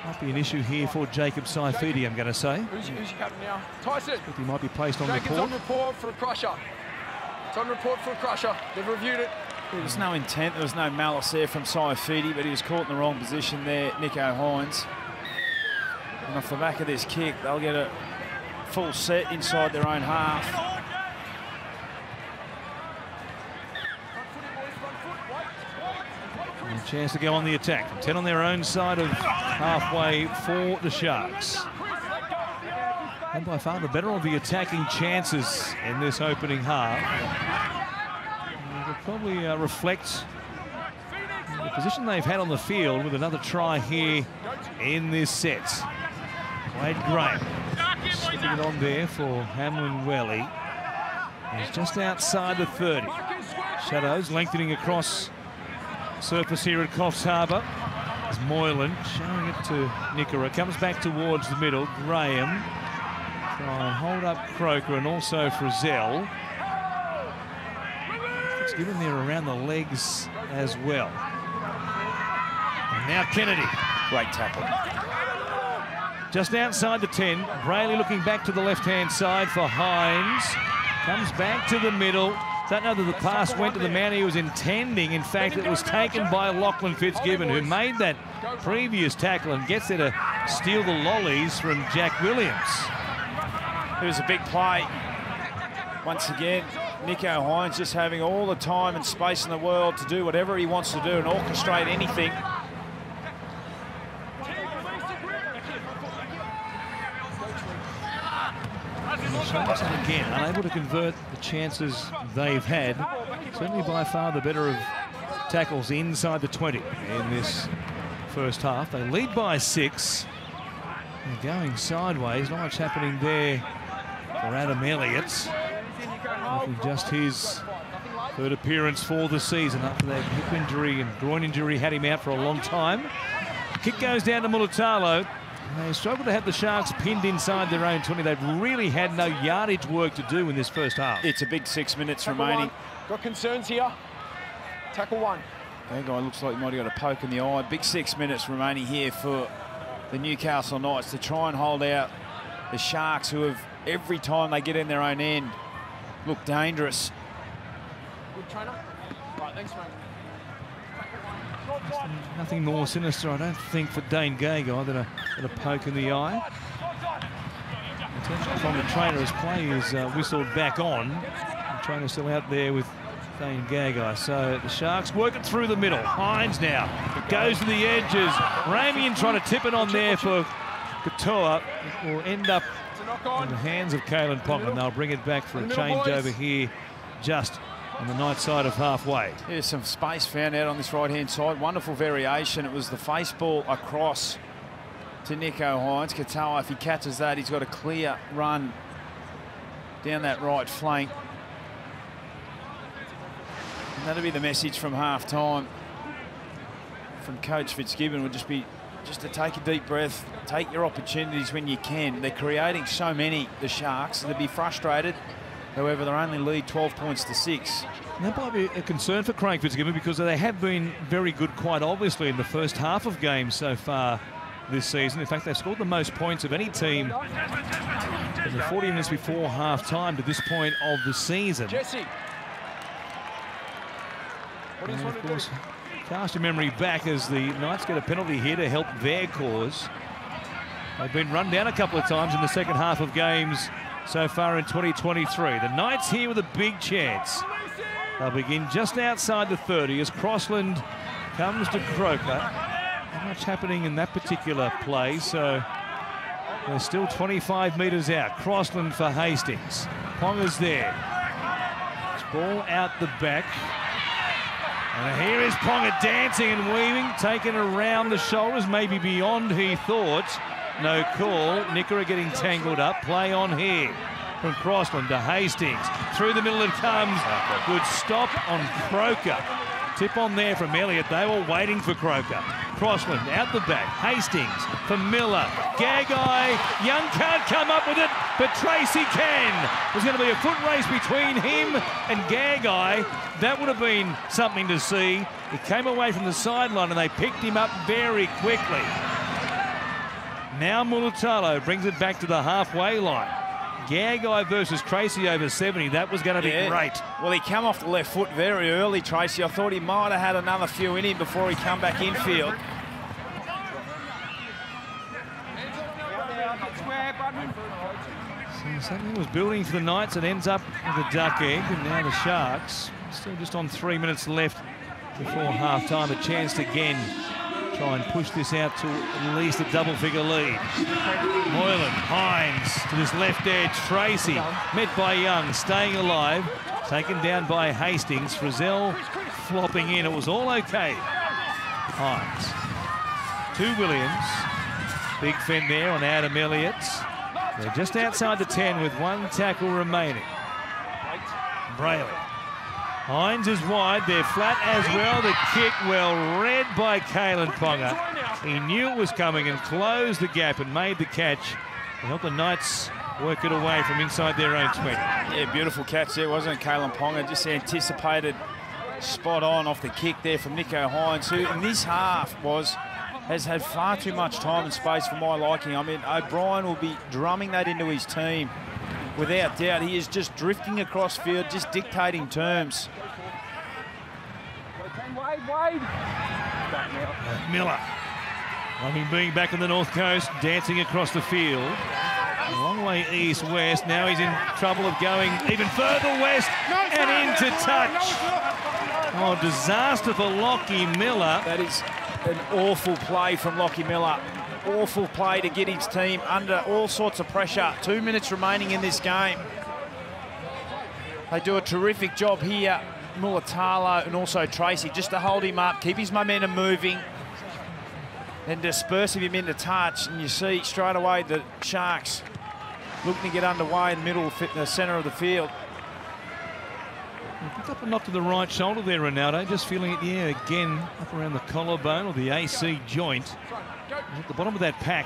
[SPEAKER 1] Might be an issue here for Jacob Saifidi, I'm going to say.
[SPEAKER 4] Who's your captain now? Tyson.
[SPEAKER 1] He might be placed on
[SPEAKER 4] Jacob's
[SPEAKER 1] report.
[SPEAKER 4] on report for a crusher. It's on report for a crusher. They've reviewed it.
[SPEAKER 2] There was no intent, there was no malice there from Saifidi, but he was caught in the wrong position there, Nico Hines. And off the back of this kick, they'll get a full set inside their own half.
[SPEAKER 1] And a chance to go on the attack. 10 on their own side of halfway for the Sharks. And by far the better of the attacking chances in this opening half. It will probably reflect the position they've had on the field with another try here in this set. Wade Graham slipping it on there for Hamlin Welly. He's just outside the 30. Shadows lengthening across surface here at Coffs Harbour. As Moylan showing it to Nickera. Comes back towards the middle. Graham try and hold up Croker and also Frizzell. It's given there around the legs as well. And now Kennedy.
[SPEAKER 2] Great tackle.
[SPEAKER 1] Just outside the 10. Brayley looking back to the left-hand side for Hines. Comes back to the middle. Don't know that the pass went to the man he was intending. In fact, it was taken by Lachlan Fitzgibbon, who made that previous tackle and gets there to steal the lollies from Jack Williams.
[SPEAKER 2] It was a big play. Once again, Nicho Hines just having all the time and space in the world to do whatever he wants to do and orchestrate anything.
[SPEAKER 1] Sharks again unable to convert the chances they've had. Certainly by far the better of tackles inside the 20 in this first half. They lead by 6. They're going sideways. Not much happening there for Adam Elliott. Just his third appearance for the season after that hip injury and groin injury had him out for a long time. Kick goes down to Mulitalo. They struggled to have the Sharks pinned inside their own 20. They've really had no yardage work to do in this first half.
[SPEAKER 2] It's a big 6 minutes
[SPEAKER 4] Tackle
[SPEAKER 2] remaining.
[SPEAKER 4] One. Got concerns here. Tackle 1.
[SPEAKER 2] That guy looks like he might have got a poke in the eye. Big 6 minutes remaining here for the Newcastle Knights to try and hold out the Sharks, who have, every time they get in their own end, look dangerous.
[SPEAKER 4] Good trainer. Right, thanks, mate.
[SPEAKER 1] Nothing more sinister, I don't think, for Dane Gagai than a poke in the eye. Attention from the trainer as play is whistled back on. The trainer's still out there with Dane Gagai. So the Sharks work it through the middle. Hines now. It goes to the edges. Ramian trying to tip it on there for Katoa. It will end up in the hands of Kalen Ponga. They'll bring it back for a change over here just on the night side of halfway.
[SPEAKER 2] There's some space found out on this right-hand side. Wonderful variation. It was the face ball across to Nicho Hines. Katoa, if he catches that, he's got a clear run down that right flank. And that'll be the message from half-time from Coach Fitzgibbon, would just be to take a deep breath, take your opportunities when you can. They're creating so many, the Sharks, they'll be frustrated. However, they're only lead 12 points to 6.
[SPEAKER 1] And that might be a concern for Craig Fitzgibbon because they have been very good, quite obviously, in the first half of games so far this season. In fact, they've scored the most points of any team in the 40 minutes before half-time to this point of the season.
[SPEAKER 4] Jesse. What do you want to do?
[SPEAKER 1] Cast your memory back as the Knights get a penalty here to help their cause. They've been run down a couple of times in the second half of games so far in 2023. The Knights here with a big chance. They'll begin just outside the 30 as Crossland comes to Croker. Not much happening in that particular play, so they're still 25 metres out. Crossland for Hastings. Ponga's there. It's ball out the back. And here is Ponga dancing and weaving, taken around the shoulders, maybe beyond he thought. No call. Nickera getting tangled up. Play on here from Crossland to Hastings. Through the middle it comes. Good stop on Croker. Tip on there from Elliott. They were waiting for Croker. Crossland out the back. Hastings for Miller. Gagai. Young can't come up with it, but Tracy can. There's going to be a foot race between him and Gagai. That would have been something to see. He came away from the sideline and they picked him up very quickly. Now Mulitalo brings it back to the halfway line. Gagai versus Tracy over 70. That was going to be great.
[SPEAKER 2] Well, he came off the left foot very early, Tracy. I thought he might have had another few in him before he come back infield.
[SPEAKER 1] So something was building for the Knights. It ends up with a duck egg, and now the Sharks still just on 3 minutes left before half-time. A chance to again try and push this out to at least a double-figure lead. Moylan, Hines to this left edge. Tracy met by Young, staying alive. Taken down by Hastings. Frizzell flopping in. It was all okay Hines. To Williams. Big fend there on Adam Elliott. They're just outside the 10 with one tackle remaining. Brayley. Hines is wide. They're flat as well. The kick well read by Kalen Ponga. He knew it was coming and closed the gap and made the catch to help the Knights work it away from inside their own 20.
[SPEAKER 2] Yeah, beautiful catch there, wasn't it, Kalen Ponga? Just anticipated spot on off the kick there from Nicho Hines, who in this half has had far too much time and space for my liking. I mean, O'Brien will be drumming that into his team. Without doubt, he is just drifting across field, just dictating terms.
[SPEAKER 1] Miller, loving being back on the North Coast, dancing across the field. A long way east-west. Now he's in trouble of going even further west and into touch. Oh, disaster for Lockie Miller.
[SPEAKER 2] That is an awful play from Lockie Miller. Awful play to get his team under all sorts of pressure. 2 minutes remaining in this game. They do a terrific job here, Mulatalo and also Tracy, just to hold him up, keep his momentum moving, and disperse him into touch. And you see straight away the Sharks looking to get underway in the middle, the centre of the field.
[SPEAKER 1] Picked up a knock to the right shoulder there, Ronaldo. Just feeling it, yeah, again, up around the collarbone or the AC joint. At the bottom of that pack,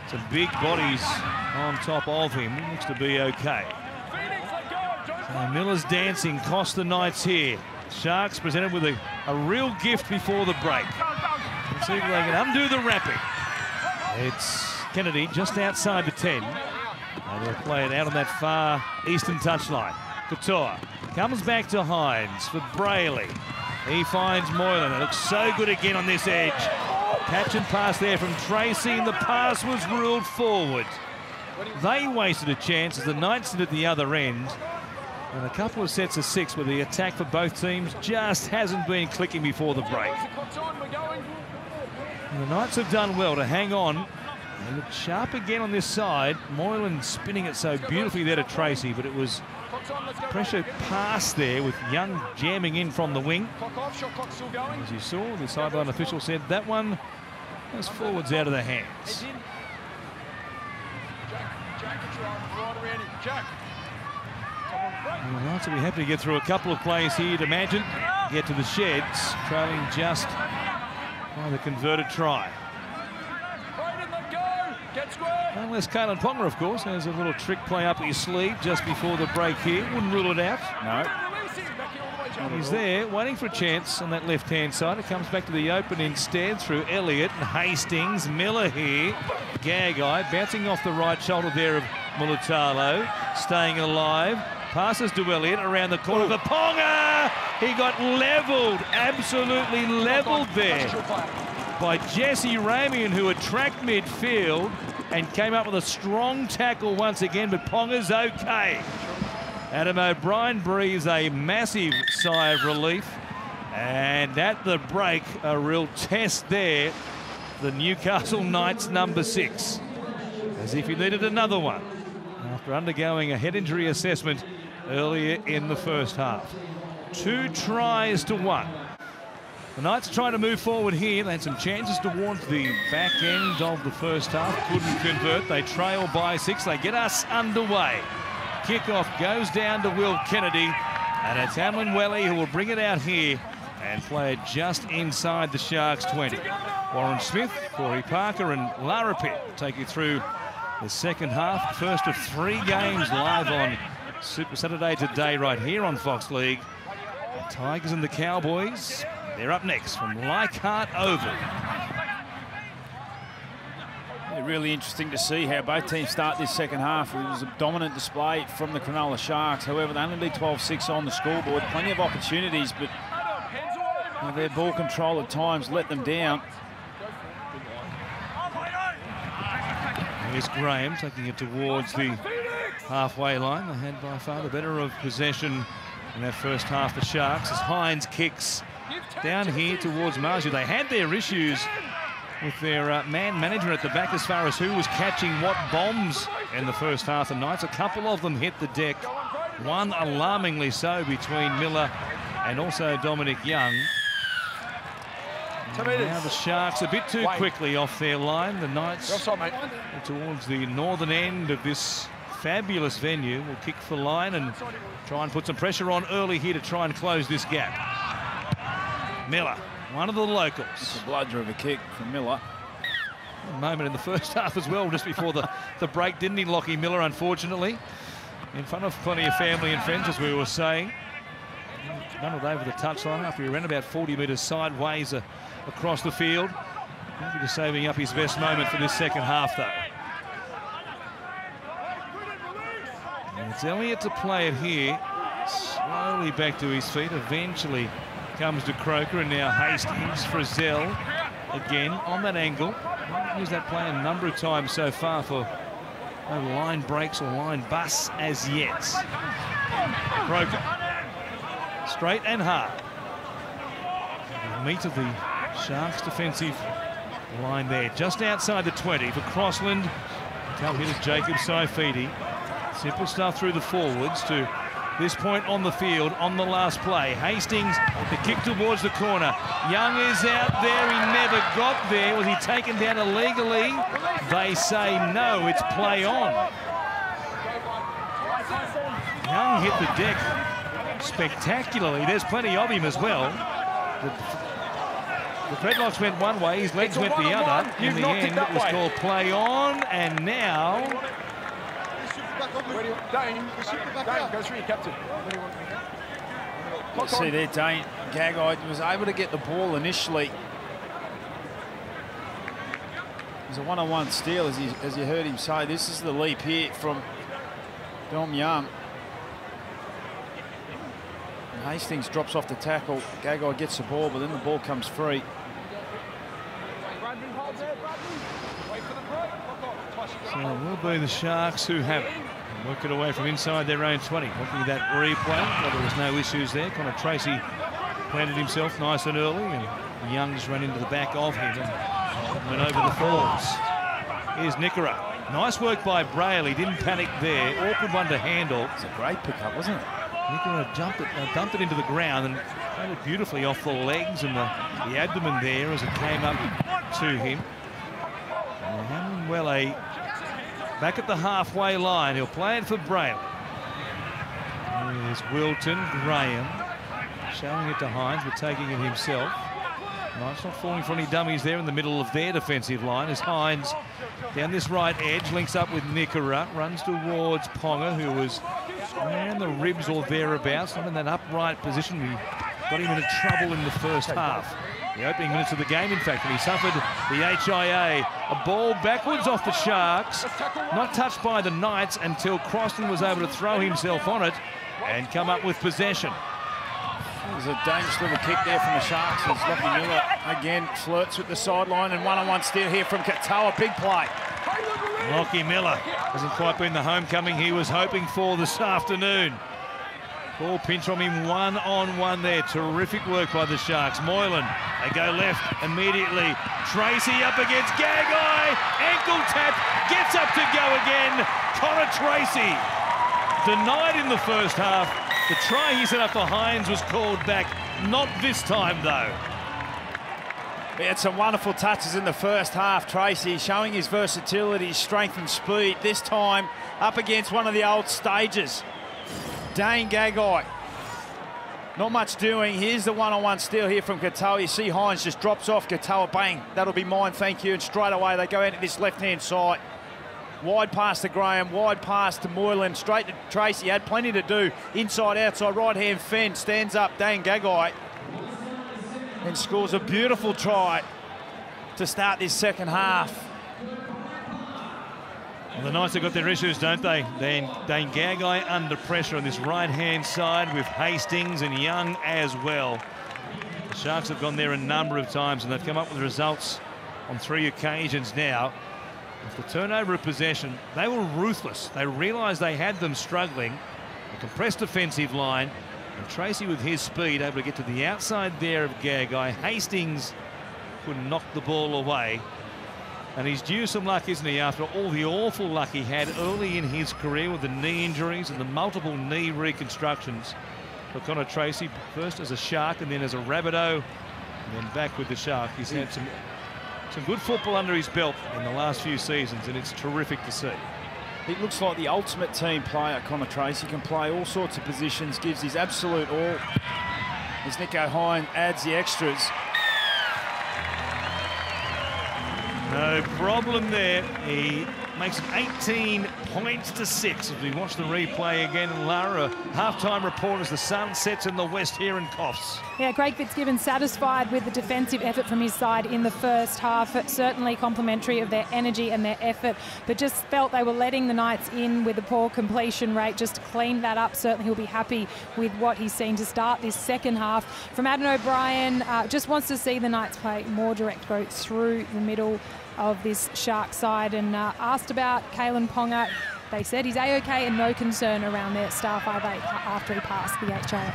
[SPEAKER 1] some big bodies on top of him. Looks to be okay. So Miller's dancing cost the Knights here. Sharks presented with a real gift before the break. Let's see if they can undo the wrapping. It's Kennedy just outside the 10. And they'll play it out on that far eastern touchline. Couture comes back to Hines for Brayley. He finds Moylan. It looks so good again on this edge. Catch and pass there from Tracy, and the pass was ruled forward. They wasted a chance as the Knights did at the other end. And a couple of sets of 6 where the attack for both teams just hasn't been clicking before the break. And the Knights have done well to hang on. They look sharp again on this side. Moylan spinning it so beautifully there to Tracy, but it was pressure pass there with Young jamming in from the wing. As you saw, the sideline official said that one was forwards out of the hands. And the Knights will be happy to get through a couple of plays here, you'd imagine. Get to the sheds, trailing just by the converted try. Unless Kalen Ponga, of course, has a little trick play up his sleeve just before the break here. Wouldn't rule it out. No. He's there, waiting for a chance on that left-hand side. It comes back to the open instead through Elliott and Hastings. Miller here. Gagai bouncing off the right shoulder there of Mulatalo. Staying alive. Passes to Elliott around the corner for Ponga. He got levelled, absolutely levelled there by Jesse Ramian, who had tracked midfield and came up with a strong tackle once again, but Ponga's okay. Adam O'Brien breathes a massive sigh of relief, and at the break, a real test there. The Newcastle Knights number 6, as if he needed another one after undergoing a head injury assessment earlier in the first half. 2 tries to 1. The Knights trying to move forward here. They had some chances towards the back end of the first half. Couldn't convert. They trail by 6. They get us underway. Kickoff goes down to Will Kennedy. And it's Hamlin Welly who will bring it out here and play it just inside the Sharks 20. Warren Smith, Corey Parker and Lara Pitt take you through the second half. First of 3 games live on Super Saturday today right here on Fox League. The Tigers and the Cowboys, they're up next from Leichhardt Oval.
[SPEAKER 2] Yeah, really interesting to see how both teams start this second half. It was a dominant display from the Cronulla Sharks. However, they only lead 12-6 on the scoreboard. Plenty of opportunities, but their ball control at times let them down.
[SPEAKER 1] Here's Graham taking it towards the halfway line. They had by far the better of possession in that first half, the Sharks, as Hines kicks down here towards Marju. They had their issues with their man manager at the back as far as who was catching what bombs in the first half. The Knights, a couple of them hit the deck. One alarmingly so between Miller and also Dominic Young. Now the Sharks a bit too quickly off their line. The Knights towards the northern end of this fabulous venue will kick for line and try and put some pressure on early here to try and close this gap. Miller, one of the locals.
[SPEAKER 2] It's a bludger of a kick from Miller.
[SPEAKER 1] A moment in the first half as well, just before the break, didn't he, Lockie Miller, unfortunately? In front of plenty of family and friends, as we were saying. Run it over the touchline after he ran about 40 metres sideways across the field. Maybe just saving up his best moment for this second half, though. And it's Elliott to play it here. Slowly back to his feet. Eventually comes to Croker, and now Hastings. Frizzell again on that angle. Used that play a number of times so far for no line breaks or line busts as yet. Croker. Straight and hard. The meat of the Sharks defensive line there. Just outside the 20 for Crossland. Come here to Jacob Saifidi. Simple stuff through the forwards to this point on the field on the last play. Hastings, the kick towards the corner. Young is out there. He never got there. Was he taken down illegally? They say no, it's play on. Young hit the deck spectacularly. There's plenty of him as well. The Dreadlocks went one way, his legs went the other. In the end, it was called play on, and now...
[SPEAKER 4] Dane, go through your captain.
[SPEAKER 2] You see there, Dane Gagai was able to get the ball initially. It was a one-on-one steal, as you heard him say. This is the leap here from Dom Young. Hastings drops off the tackle. Gagai gets the ball, but then the ball comes free.
[SPEAKER 1] So it will be the Sharks who have it. Work it away from inside their own 20. Looking at that replay, well, there was no issues there. Connor Tracy planted himself nice and early, and Young's run into the back of him and went over the forwards. Here's Nickera. Nice work by Braille. He didn't panic there. Awkward one to handle.
[SPEAKER 2] It's a great pickup, wasn't it?
[SPEAKER 1] Nickera dumped it into the ground and played it beautifully off the legs and the abdomen there as it came up to him. And Welle back at the halfway line. He'll play it for Braille. There's Wilton, Graham showing it to Hines, but taking it himself. Nice, not falling for any dummies there in the middle of their defensive line as Hines down this right edge links up with Nickera, runs towards Ponga, who was around the ribs or thereabouts, not in that upright position. We got him into trouble in the first half. The opening minutes of the game, in fact, and he suffered the HIA. A ball backwards off the Sharks, not touched by the Knights until Crossland was able to throw himself on it and come up with possession.
[SPEAKER 2] There's a dangerous little kick there from the Sharks as Lockie Miller again flirts with the sideline, and one-on-one steal here from Katoa. Big play.
[SPEAKER 1] Lockie Miller hasn't quite been the homecoming he was hoping for this afternoon. Ball pinch from him one-on-one there. Terrific work by the Sharks. Moylan, they go left immediately. Tracy up against Gagai. Ankle tap, gets up to go again. Connor Tracy. Denied in the first half. The try he set up for Hines was called back. Not this time, though.
[SPEAKER 2] He had some wonderful touches in the first half, Tracy, showing his versatility, strength and speed. This time up against one of the old stages. Dane Gagai. Not much doing. Here's the one-on-one steal here from Katoa. You see Hines just drops off Katoa. Bang. That'll be mine, thank you. And straight away they go out to this left-hand side. Wide pass to Graham, wide pass to Moylan, straight to Tracy. Had plenty to do. Inside, outside, right-hand fence. Stands up Dane Gagai and scores a beautiful try to start this second half.
[SPEAKER 1] Well, the Knights have got their issues, don't they? Then Dane Gagai under pressure on this right-hand side with Hastings and Young as well. The Sharks have gone there a number of times and they've come up with results on 3 occasions now. With the turnover of possession, they were ruthless. They realised they had them struggling. A compressed defensive line. And Tracy, with his speed, able to get to the outside there of Gagai. Hastings couldn't knock the ball away. And he's due some luck, isn't he, after all the awful luck he had early in his career with the knee injuries and the multiple knee reconstructions. For Connor Tracy, first as a Shark and then as a Rabbitoh And then back with the Shark. He's had some good football under his belt in the last few seasons, and it's terrific to see.
[SPEAKER 2] He looks like the ultimate team player, Connor Tracy. Can play all sorts of positions, gives his absolute all. As Nicho Hynes adds the extras.
[SPEAKER 1] No problem there. He makes it 18 points to 6 as we watch the replay again. And Lara, halftime report as the sun sets in the west here and coughs.
[SPEAKER 3] Yeah, Craig Fitzgibbon satisfied with the defensive effort from his side in the first half. Certainly complimentary of their energy and their effort, but just felt they were letting the Knights in with a poor completion rate. Just to clean that up, certainly he'll be happy with what he's seen to start this second half. From Adam O'Brien, just wants to see the Knights play more direct growth through the middle of this Shark side, and asked about Kalen Ponga. They said he's A-OK and no concern around their star 5'8" after he passed the HIA.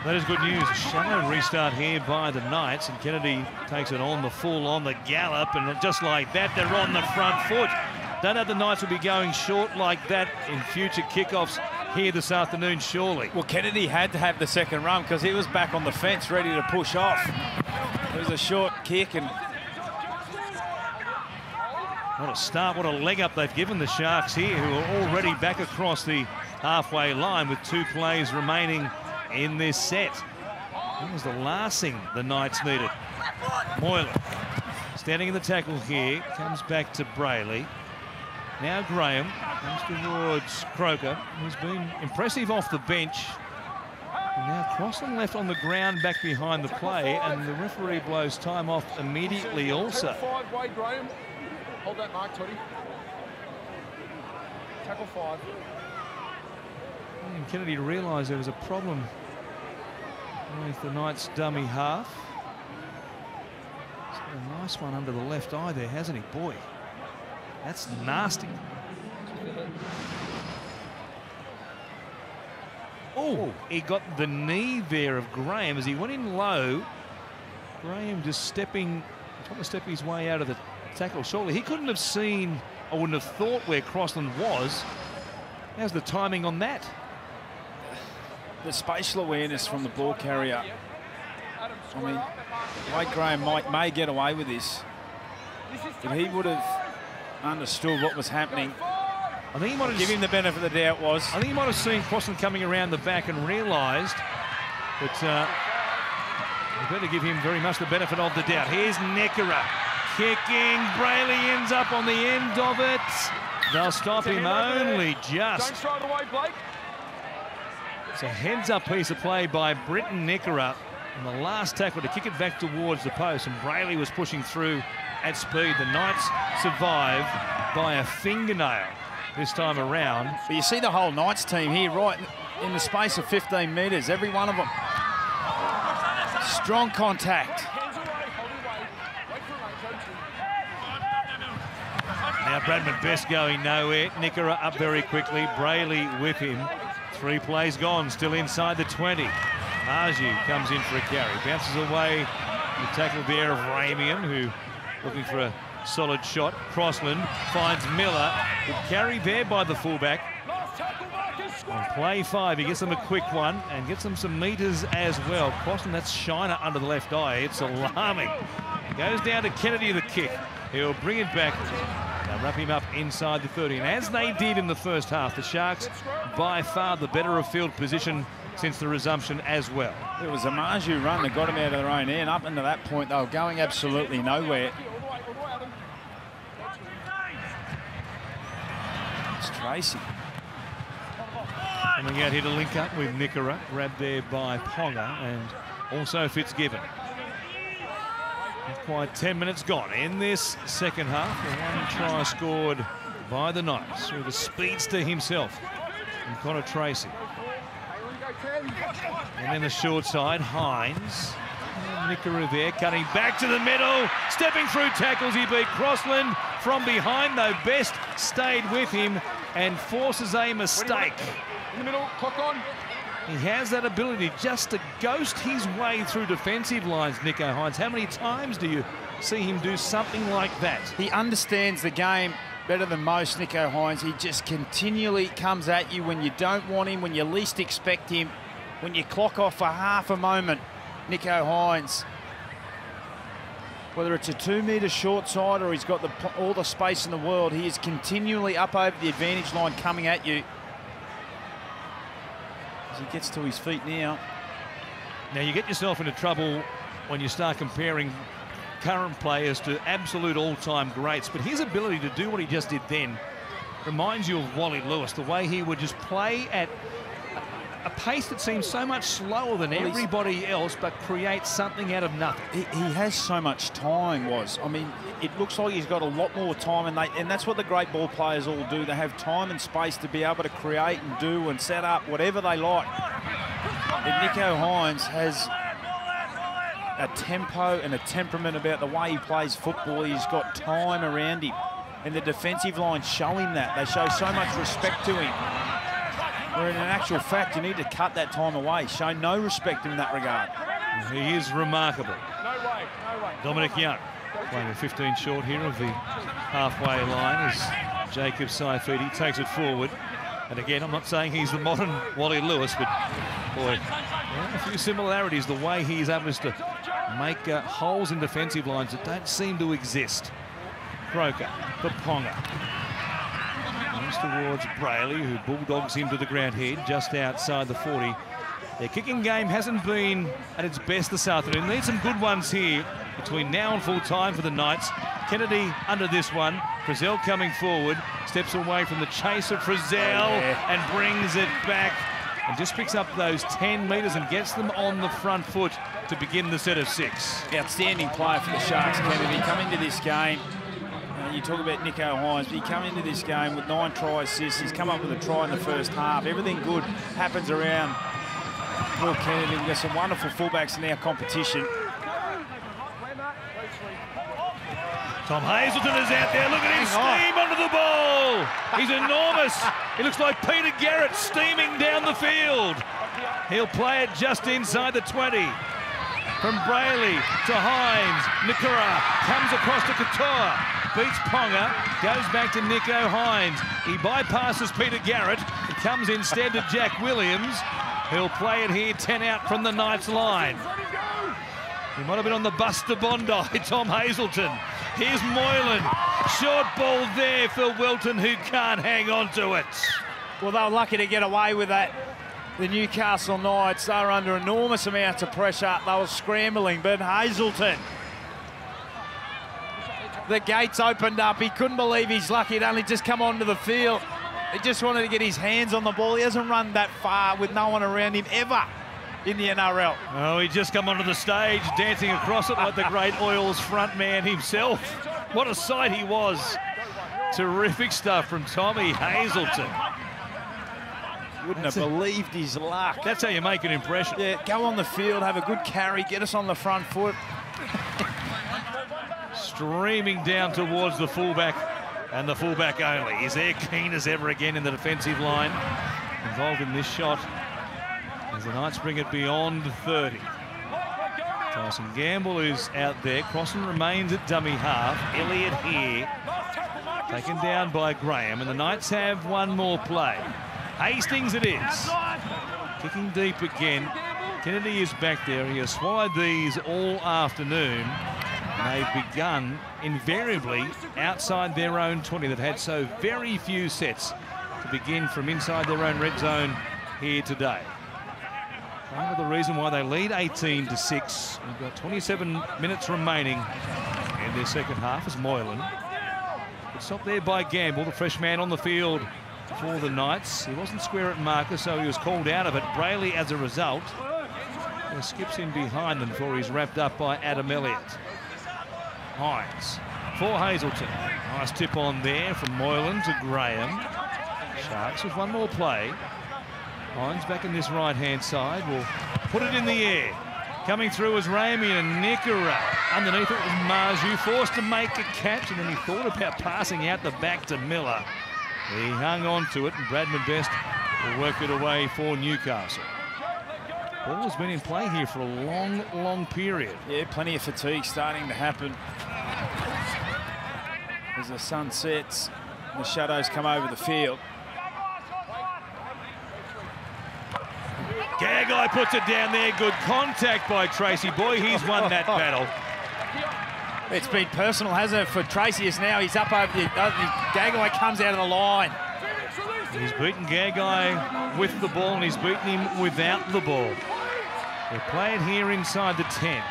[SPEAKER 1] That is good news. Shallow restart here by the Knights, and Kennedy takes it on the gallop, and just like that, they're on the front foot. Don't know the Knights will be going short like that in future kickoffs here this afternoon, surely.
[SPEAKER 2] Well, Kennedy had to have the second run because he was back on the fence ready to push off. It was a short kick, and
[SPEAKER 1] what a start, what a leg up they've given the Sharks here, who are already back across the halfway line with 2 plays remaining in this set. That was the last thing the Knights needed. Moylan standing in the tackle here, comes back to Brayley. Now Graham comes towards Croker, who's been impressive off the bench. And now Crossland left on the ground back behind the play, and the referee blows time off immediately also.
[SPEAKER 4] Tackle 5, Wade Graham. Hold that mark, Toddy. Tackle 5.
[SPEAKER 1] And Kennedy realised there was a problem with the Knights' dummy half. He's got a nice one under the left eye there, hasn't he? Boy, that's nasty. Oh, he got the knee there of Graham as he went in low. Graham just trying to step his way out of the tackle. Surely he couldn't have seen, I wouldn't have thought, where Crossland was. How's the timing on that?
[SPEAKER 2] the spatial awareness from the ball carrier. I mean, Wade Graham may get away with this. If he would have understood what was happening,
[SPEAKER 1] I think he might have
[SPEAKER 2] give him the benefit of the doubt. I
[SPEAKER 1] think he might have seen Crossland coming around the back and realised that we better give him very much the benefit of the doubt. Here's Nekera kicking. Brayley ends up on the end of it. They'll stop him only just.
[SPEAKER 4] Don't throw it away, Blake.
[SPEAKER 1] It's a heads-up piece of play by Britton Nekera in the last tackle to kick it back towards the post, and Brayley was pushing through at speed. The Knights survive by a fingernail this time around.
[SPEAKER 2] But you see the whole Knights team here, right in the space of 15 metres, every one of them. Strong contact.
[SPEAKER 1] Now Bradman Best going nowhere. Nekera up very quickly. Brayley with him. 3 plays gone, still inside the 20. Marju comes in for a carry. Bounces away the tackle there of Ramian, who looking for a solid shot. Crossland finds Miller. Good carry there by the fullback. On play 5, he gets them a quick one and gets them some metres as well. Crossland, that's Shiner under the left eye. It's alarming. Goes down to Kennedy, the kick. He'll bring it back. They'll wrap him up inside the 30. And as they did in the first half, the Sharks by far the better of field position since the resumption as well.
[SPEAKER 2] It was a Marju run that got him out of their own end. Up into that point, they were going absolutely nowhere. It's Tracy.
[SPEAKER 1] Coming out here to link up with Nekera, grabbed there by Ponga and also Fitzgibbon. Not quite 10 minutes gone in this second half. The 1 try scored by the Knights through the speedster himself and Connor Tracy. And then the short side, Hynes. Nekera there, cutting back to the middle, stepping through tackles. He beat Crossland from behind, though Best stayed with him and forces a mistake.
[SPEAKER 4] In the middle, clock on.
[SPEAKER 1] He has that ability just to ghost his way through defensive lines, Nicho Hynes. How many times do you see him do something like that?
[SPEAKER 2] He understands the game better than most, Nicho Hynes. He just continually comes at you when you don't want him, when you least expect him, when you clock off for half a moment. Nicho Hynes Whether it's a 2-metre short side or he's got all the space in the world, he is continually up over the advantage line coming at you. As he gets to his feet now.
[SPEAKER 1] Now you get yourself into trouble when you start comparing current players to absolute all-time greats, but his ability to do what he just did then reminds you of Wally Lewis, the way he would just play at a pace that seems so much slower than everybody else, but create something out of nothing.
[SPEAKER 2] He has so much time, I mean, it looks like he's got a lot more time, and that's what the great ball players all do. They have time and space to be able to create and do and set up whatever they like. And Nico Hines has a tempo and a temperament about the way he plays football. He's got time around him, and the defensive line show him that. They show so much respect to him. Where in actual fact, you need to cut that time away. Show no respect in that regard.
[SPEAKER 1] He is remarkable. Dominic Young playing a 15 short here of the halfway line as Jacob Saifidi takes it forward. And again, I'm not saying he's the modern Wally Lewis, but boy, a few similarities. The way he's able to make holes in defensive lines that don't seem to exist. Croker for Ponga. Moves towards Brayley, who bulldogs him to the ground head just outside the 40. Their kicking game hasn't been at its best this afternoon. Need some good ones here between now and full time for the Knights. Kennedy under this one. Frizzell coming forward, steps away from the chase of Frizzell and brings it back and just picks up those 10 metres and gets them on the front foot to begin the set of 6.
[SPEAKER 2] Outstanding player for the Sharks, Kennedy. Come into this game. You talk about Nico Hines, but he come into this game with 9 try assists. He's come up with a try in the first half. Everything good happens around Will Kennedy. We've got some wonderful fullbacks in our competition.
[SPEAKER 1] Tom Hazelton is out there. Look at him steam under the ball. He's enormous. He looks like Peter Garrett steaming down the field. He'll play it just inside the 20. From Brayley to Hines. Nikora comes across to Couture. Beats Ponga. Goes back to Nico Hines. He bypasses Peter Garrett. It comes instead to Jack Williams. He'll play it here 10 out from the Knights line. He might have been on the bus to Bondi, Tom Hazelton. Here's Moylan. Short ball there for Wilton, who can't hang on to it.
[SPEAKER 2] Well, they were lucky to get away with that. The Newcastle Knights, they were under enormous amounts of pressure. They were scrambling, but Hazelton, the gates opened up. He couldn't believe his luck. He'd only just come onto the field. He just wanted to get his hands on the ball. He hasn't run that far with no one around him ever in the NRL.
[SPEAKER 1] Oh, he just come onto the stage, dancing across it like the great Oils front man himself. What a sight he was. Terrific stuff from Tommy Hazelton.
[SPEAKER 2] Wouldn't have believed his luck.
[SPEAKER 1] That's how you make an impression.
[SPEAKER 2] Yeah, go on the field, have a good carry, get us on the front foot.
[SPEAKER 1] Streaming down towards the fullback, and the fullback only. He's there keen as ever again in the defensive line. Involved in this shot as the Knights bring it beyond 30. Tyson Gamble is out there. Crossan remains at dummy half. Elliott here, taken down by Graham, and the Knights have one more play. Hastings it is. Kicking deep again. Kennedy is back there. He has swallowed these all afternoon. And they've begun invariably outside their own 20. They've had so very few sets to begin from inside their own red zone here today. Part of the reason why they lead 18-6. We've got 27 minutes remaining in their second half as Moylan. But stopped there by Gamble, the fresh man on the field for the Knights. He wasn't square at marker, so he was called out of it. Brayley, as a result, skips in behind them before he's wrapped up by Adam Elliott. Hines for Hazelton. Nice tip on there from Moylan to Graham. Sharks with one more play. Hines back in this right-hand side will put it in the air. Coming through is Ramey and Nikora. Underneath it was Marju, forced to make a catch, and then he thought about passing out the back to Miller. He hung on to it, and Bradman Best will work it away for Newcastle. Ball has been in play here for a long, long period.
[SPEAKER 2] Yeah, plenty of fatigue starting to happen. As the sun sets, the shadows come over the field.
[SPEAKER 1] Gagai puts it down there. Good contact by Tracy. Boy, he's won that battle.
[SPEAKER 2] It's been personal, hasn't it, for Tracy? Is now he's up over the Gagai comes out of the line.
[SPEAKER 1] He's beaten Gagai with the ball and he's beaten him without the ball. They play it here inside the 10.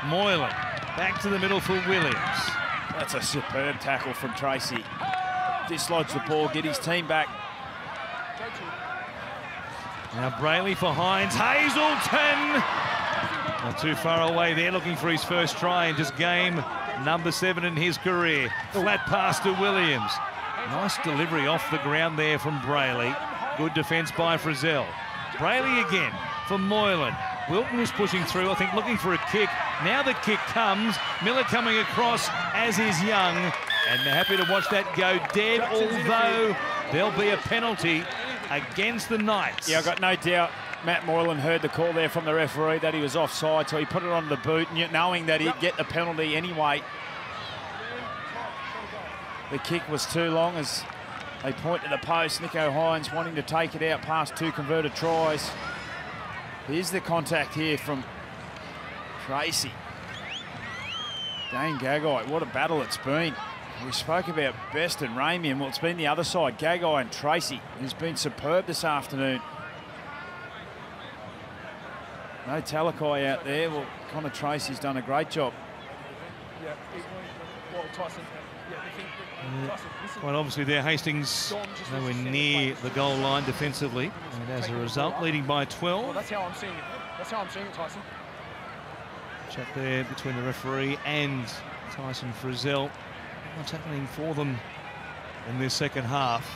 [SPEAKER 1] Moylan back to the middle for Williams.
[SPEAKER 2] That's a superb tackle from Tracy. Dislodge the ball, get his team back.
[SPEAKER 1] Now Brayley for Hines. Hazelton! Not too far away there, looking for his first try in just game number 7 in his career. Flat pass to Williams. Nice delivery off the ground there from Brayley. Good defence by Frizzell. Brayley again for Moylan. Wilton was pushing through, I think, looking for a kick. Now the kick comes. Miller coming across, as is Young. And they're happy to watch that go dead, although there'll be a penalty against the Knights.
[SPEAKER 2] Yeah, I've got no doubt Matt Moylan heard the call there from the referee that he was offside, so he put it on the boot, knowing that he'd get the penalty anyway. The kick was too long as they point to the post. Nico Hines wanting to take it out past 2 converted tries. Here's the contact here from Tracy. Dane Gagai, what a battle it's been. We spoke about Best and Ramian. Well, it's been the other side, Gagai and Tracy, who's been superb this afternoon. No Talakai out there. Well, Connor Tracy's done a great job.
[SPEAKER 4] Yeah, well, Tyson.
[SPEAKER 1] Quite obviously there, Hastings nowhere near the goal line defensively, and as a result, leading by 12.
[SPEAKER 4] Well, that's how I'm seeing it. That's how I'm seeing it, Tyson.
[SPEAKER 1] Chat there between the referee and Tyson Frizzell. What's happening for them in this second half?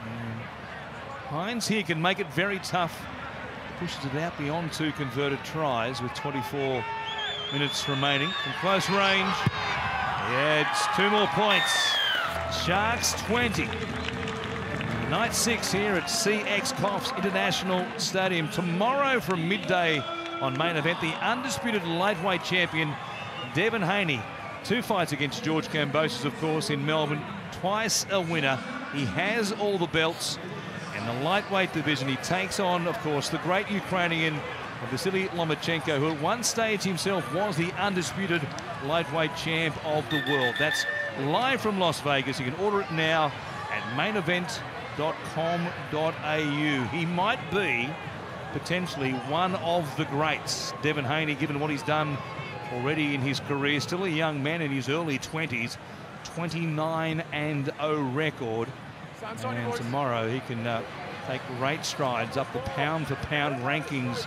[SPEAKER 1] And Hines here can make it very tough. Pushes it out beyond 2 converted tries with 24 minutes remaining from close range. Yeah, it's 2 more points. Sharks 20. Night 6 here at CX Coffs International Stadium. Tomorrow from midday on Main Event, the undisputed lightweight champion, Devin Haney. 2 fights against George Kambosos, of course, in Melbourne. Twice a winner. He has all the belts. In the lightweight division, he takes on, of course, the great Ukrainian Vasily Lomachenko, who at one stage himself was the undisputed lightweight champ of the world. That's live from Las Vegas. You can order it now at mainevent.com.au. He might be potentially one of the greats. Devin Haney, given what he's done already in his career, still a young man in his early 20s, 29-0 record. And tomorrow he can take great strides up the pound-for-pound rankings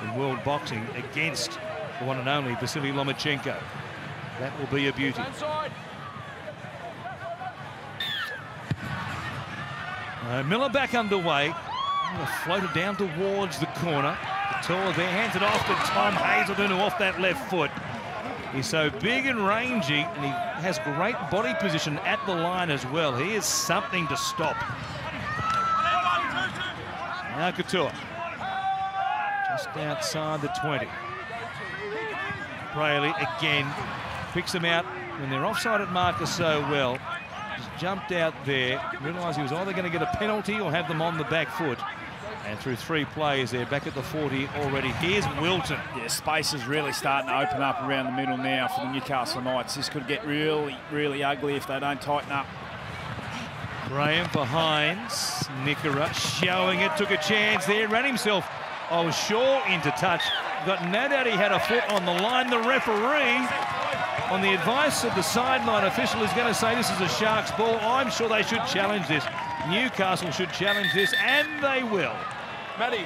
[SPEAKER 1] in world boxing against the one and only Vasily Lomachenko. That will be a beauty. Miller back underway. Floated down towards the corner. Tour there, hands it off to Tom Hazelton, who off that left foot. He's so big and rangy, and he has great body position at the line as well. He is something to stop. Now Couture. Just outside the 20. Brayley again picks him out when they're offside at marker so well. Just jumped out there, realised he was either going to get a penalty or have them on the back foot. And through 3 plays, they're back at the 40 already. Here's Wilton.
[SPEAKER 2] Yeah, space is really starting to open up around the middle now for the Newcastle Knights. This could get really, really ugly if they don't tighten up.
[SPEAKER 1] Graham for Hines. Nickera showing it, took a chance there, ran himself, sure into touch. Got no doubt he had a foot on the line. The referee, on the advice of the sideline official, is going to say this is a Sharks ball. I'm sure they should challenge this. Newcastle should challenge this, and they will.
[SPEAKER 4] Matty.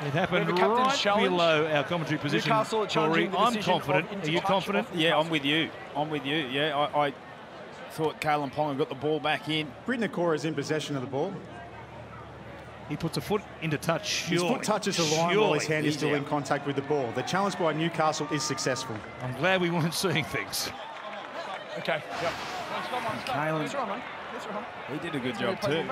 [SPEAKER 1] It happened right below our commentary position.
[SPEAKER 4] Newcastle
[SPEAKER 1] Corey, I'm confident. Are you confident?
[SPEAKER 2] Yeah, I'm with you. I'm with you. Yeah, I thought Kalen Ponga got the ball back in.
[SPEAKER 5] Britain Nakora is in possession of the ball.
[SPEAKER 1] He puts a foot into touch, surely.
[SPEAKER 5] His foot touches the line while his hand is still in contact with the ball. The challenge by Newcastle is successful.
[SPEAKER 1] I'm glad we weren't seeing things.
[SPEAKER 4] Okay, yep.
[SPEAKER 2] Kalen,
[SPEAKER 4] That's right, mate. That's right.
[SPEAKER 2] he did a good job too.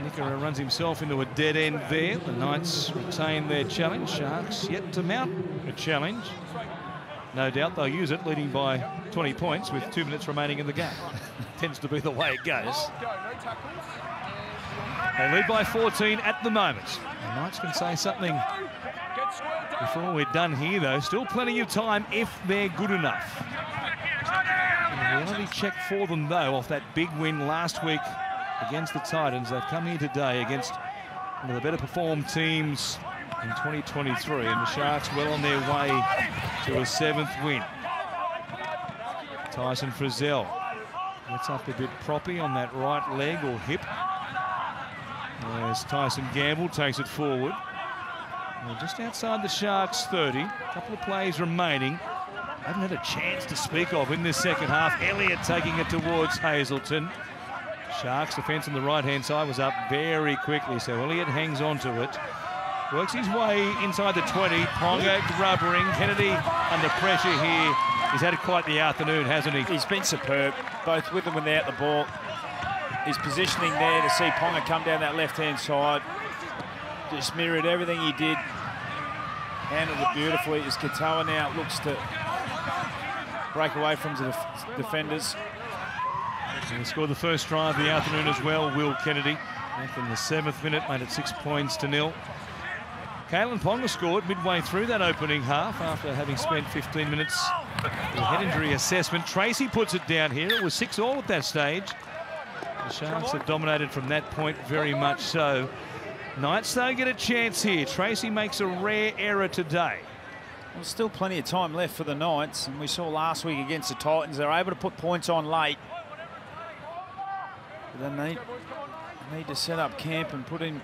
[SPEAKER 1] Nickera runs himself into a dead end there. The Knights retain their challenge. Sharks yet to mount a challenge. No doubt they'll use it, leading by 20 points with 2 minutes remaining in the game. Tends to be the way it goes. They lead by 14 at the moment. The Knights can say something before we're done here, though. Still plenty of time if they're good enough. A reality check for them, though, off that big win last week against the Titans. They've come here today against one of the better performed teams in 2023, and the Sharks well on their way to a 7th win. Tyson Frizzell gets up a bit proppy on that right leg or hip. As Tyson Gamble takes it forward. Well, just outside the Sharks' 30, a couple of plays remaining. Haven't had a chance to speak of in this second half. Elliott taking it towards Hazelton. Sharks' defence on the right-hand side was up very quickly, so Elliott hangs on to it. Works his way inside the 20. Ponga grubbering. Kennedy under pressure here. He's had quite the afternoon, hasn't he?
[SPEAKER 2] He's been superb, both with and without the ball. His positioning there to see Ponga come down that left-hand side. Just mirrored everything he did. Handled it beautifully as Katoa now looks to break away from the defenders.
[SPEAKER 1] And he scored the first try of the afternoon as well, Will Kennedy. Back in the 7th minute, made it 6 points to 0. Kalyn Ponga scored midway through that opening half after having spent 15 minutes with a head injury assessment. Tracy puts it down here. It was 6-all at that stage. The Sharks have dominated from that point very much so. Knights, though, get a chance here. Tracy makes a rare error today.
[SPEAKER 2] Well, still plenty of time left for the Knights, and we saw last week against the Titans, they're able to put points on late. But then they need to set up camp and put in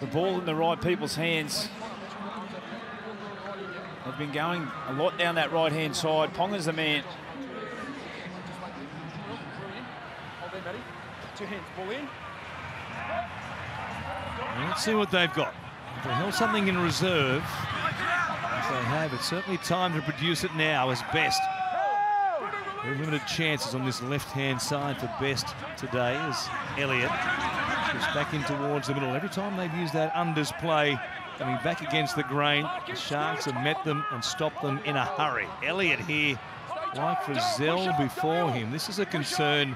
[SPEAKER 2] the ball in the right people's hands. They've been going a lot down that right-hand side. Ponga's the man.
[SPEAKER 4] Hold there, Matty. 2 hands, ball in.
[SPEAKER 1] Let's see what they've got. If they held something in reserve, if they have, it's certainly time to produce it now as Best. Very limited chances on this left-hand side for Best today as Elliott goes back in towards the middle. Every time they've used that unders play, coming back against the grain, the Sharks have met them and stopped them in a hurry. Elliott here, like Frizzell before him. This is a concern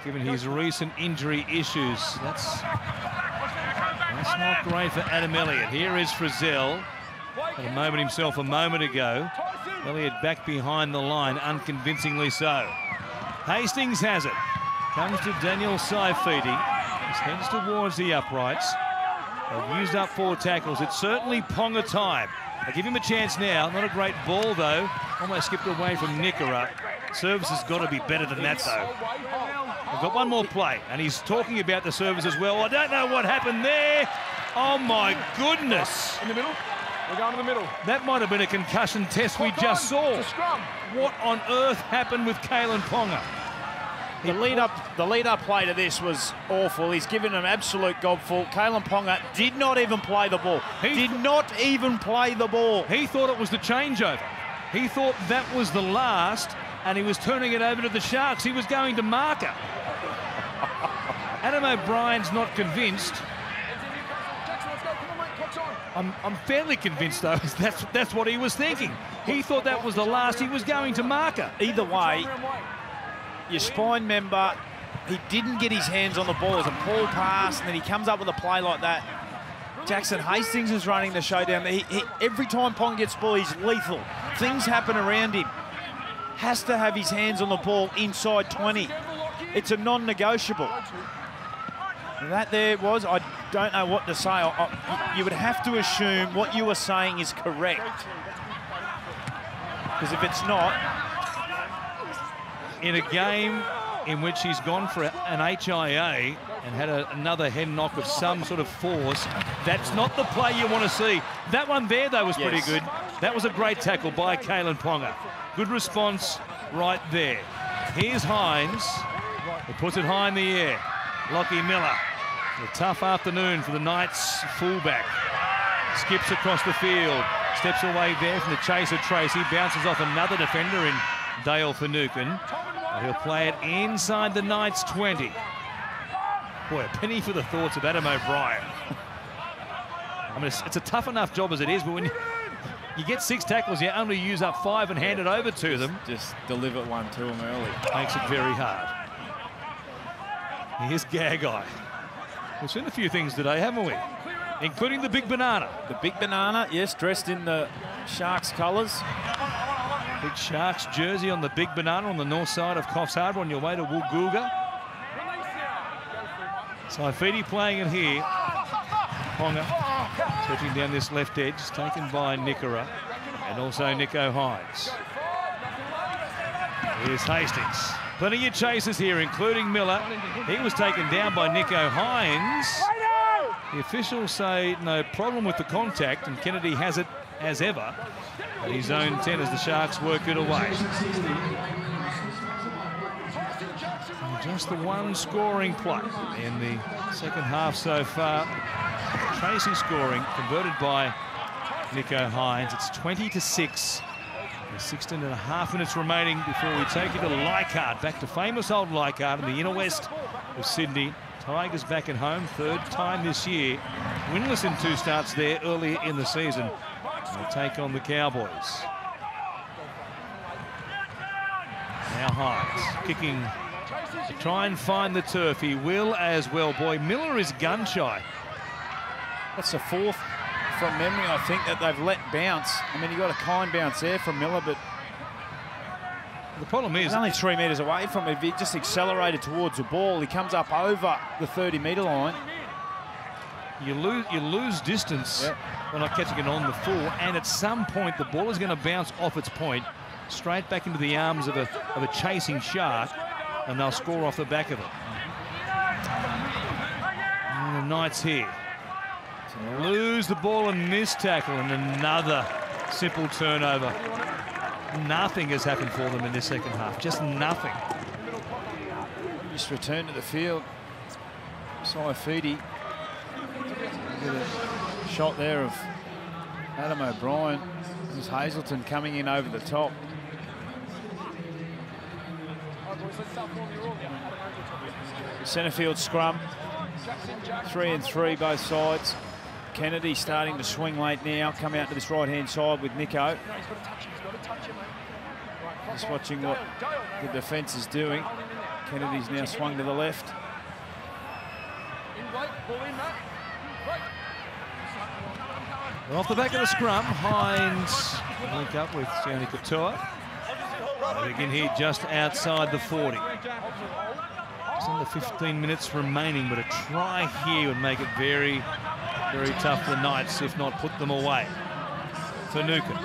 [SPEAKER 1] given his recent injury issues. That's not great for Adam Elliott. Here is Frizzell. Had a moment himself a moment ago. Elliott back behind the line, unconvincingly so. Hastings has it. Comes to Daniel Saifiti. Heads towards the uprights. They've used up 4 tackles. It's certainly Ponga time. They give him a chance now. Not a great ball, though. Almost skipped away from Nickera. Service has got to be better than that, though. We've got one more play, and he's talking about the service as well. I don't know what happened there. Oh, my goodness.
[SPEAKER 4] In the middle. We're going to the middle.
[SPEAKER 1] That might have been a concussion test we just saw. What on earth happened with Kalyn Ponga?
[SPEAKER 2] The lead-up play to this was awful. He's given an absolute gobful. Kalyn Ponga did not even play the ball. He did not even play the ball.
[SPEAKER 1] He thought it was the changeover. He thought that was the last, and he was turning it over to the Sharks. He was going to marker. Adam O'Brien's not convinced. I'm fairly convinced, though, that's what he was thinking. He thought that was the last. He was going to marker.
[SPEAKER 2] Either way, your spine member, he didn't get his hands on the ball. It was a poor pass, and then he comes up with a play like that. Jackson Hastings is running the show down there. Every time Ponga gets the ball, he's lethal. Things happen around him. Has to have his hands on the ball inside 20. It's a non-negotiable. That there was, I don't know what to say. You would have to assume what you are saying is correct. Because if it's not...
[SPEAKER 1] In a game in which he's gone for an HIA and had another head knock of some sort of force, that's not the play you want to see. That one there, though, was pretty good. That was a great tackle by Kalyn Ponga. Good response right there. Here's Hines. He puts it high in the air. Lockie Miller. A tough afternoon for the Knights fullback. Skips across the field. Steps away there from the chaser Tracy. Bounces off another defender in Dale Finucane. He'll play it inside the Knights 20. Boy, a penny for the thoughts of Adam O'Brien. I mean, it's a tough enough job as it is, but when you get 6 tackles, you only use up 5 and hand it over to them.
[SPEAKER 2] Just deliver one to them early.
[SPEAKER 1] Makes it very hard. Here's Gagai. We've seen a few things today, haven't we? Including the big banana.
[SPEAKER 2] The big banana, yes, dressed in the Sharks colours.
[SPEAKER 1] Big Sharks jersey on the big banana on the north side of Coffs Harbour on your way to Woolgoolga. Saifidi playing it here. Ponga searching down this left edge, taken by Nickera and also Nicho Hines. Here's Hastings. Plenty of chases here, including Miller. He was taken down by Nicho Hines. The officials say no problem with the contact, and Kennedy has it as ever at his own 10 as the Sharks work it away. And just the one scoring play in the second half so far. Tracy scoring, converted by Nicho Hines. It's 20-6. There's 16 and a half minutes remaining before we take you to Leichhardt, back to famous old Leichhardt in the inner west of Sydney. Tigers back at home, third time this year. Winless in 2 starts there earlier in the season. They'll take on the Cowboys. Now Hines kicking to try and find the turf. He will as well. Boy, Miller is gun shy.
[SPEAKER 2] That's the 4th from memory, I think, that they've let bounce. I mean, he got a kind bounce there from Miller, but
[SPEAKER 1] the problem is
[SPEAKER 2] he's only 3 metres away from it. If he just accelerated towards the ball, he comes up over the 30-metre line.
[SPEAKER 1] You lose distance by not catching it on the full, and at some point the ball is going to bounce off its point straight back into the arms of a chasing Shark, and they'll score off the back of it. And the Knights here lose the ball and miss tackle, and another simple turnover. Nothing has happened for them in this second half, just nothing.
[SPEAKER 2] Just return to the field. Saifidi. Get a shot there of Adam O'Brien. There's Hazelton coming in over the top. Centre field scrum. 3-3 both sides. Kennedy starting to swing late now, come out to this right-hand side with Nicho. Just watching what the defence is doing. Kennedy's now swung to the left.
[SPEAKER 1] Well, off the back of the scrum, Hines link up with Sione Katoa. They begin here just outside the 40. Just under 15 minutes remaining, but a try here would make it very, very tough for the Knights, if not put them away. Finucane.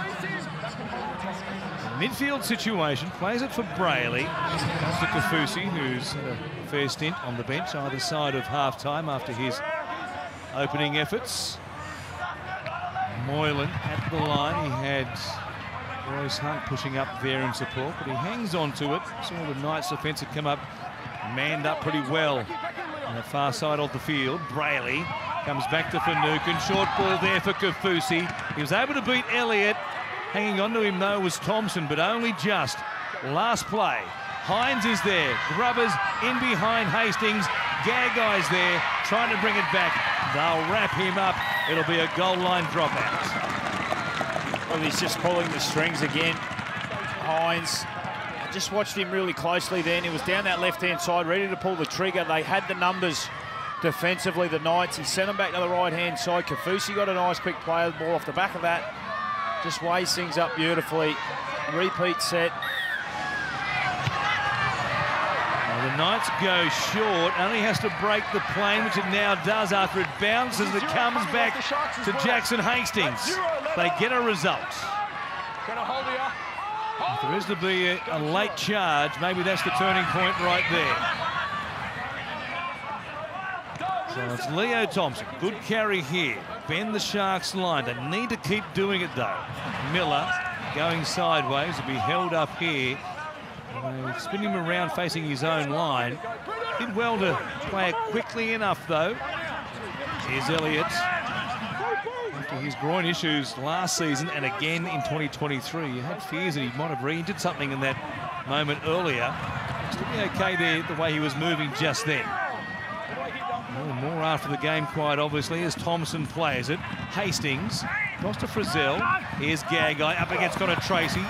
[SPEAKER 1] Midfield situation, plays it for Brayley. Comes to Kafusi, who's had a fair stint on the bench either side of half-time after his opening efforts. Moylan at the line. He had Royce Hunt pushing up there in support, but he hangs on to it. Saw the Knights defence had come up, manned up pretty well on the far side of the field. Brayley comes back to Finucane. Short ball there for Kafusi. He was able to beat Elliott. Hanging on to him, though, was Thompson, but only just. Last play. Hines is there. Grubbers in behind Hastings. Gagai's there, trying to bring it back. They'll wrap him up. It'll be a goal line dropout.
[SPEAKER 2] Well, he's just pulling the strings again. Hines. I just watched him really closely then. He was down that left-hand side, ready to pull the trigger. They had the numbers defensively, the Knights. He sent them back to the right-hand side. Kafusi got a nice quick play of the ball off the back of that. Just weighs things up beautifully. Repeat set.
[SPEAKER 1] Well, the Knights go short. Only has to break the plane, which it now does after it bounces and it comes back to Jackson Hastings. They get a result. If there is to be a late charge, maybe that's the turning point right there. So it's Leo Thompson. Good carry here. Bend the Sharks line. They need to keep doing it, though. Miller going sideways to be held up here. Spin him around facing his own line. Did well to play it quickly enough, though. Here's Elliott. After his groin issues last season and again in 2023, you had fears that he might have re-injured something in that moment earlier. Still be okay there, the way he was moving just then. More after the game, quite obviously, as Thompson plays it. Hastings, across to Frizzell. Here's Gagai up against Connor Tracy.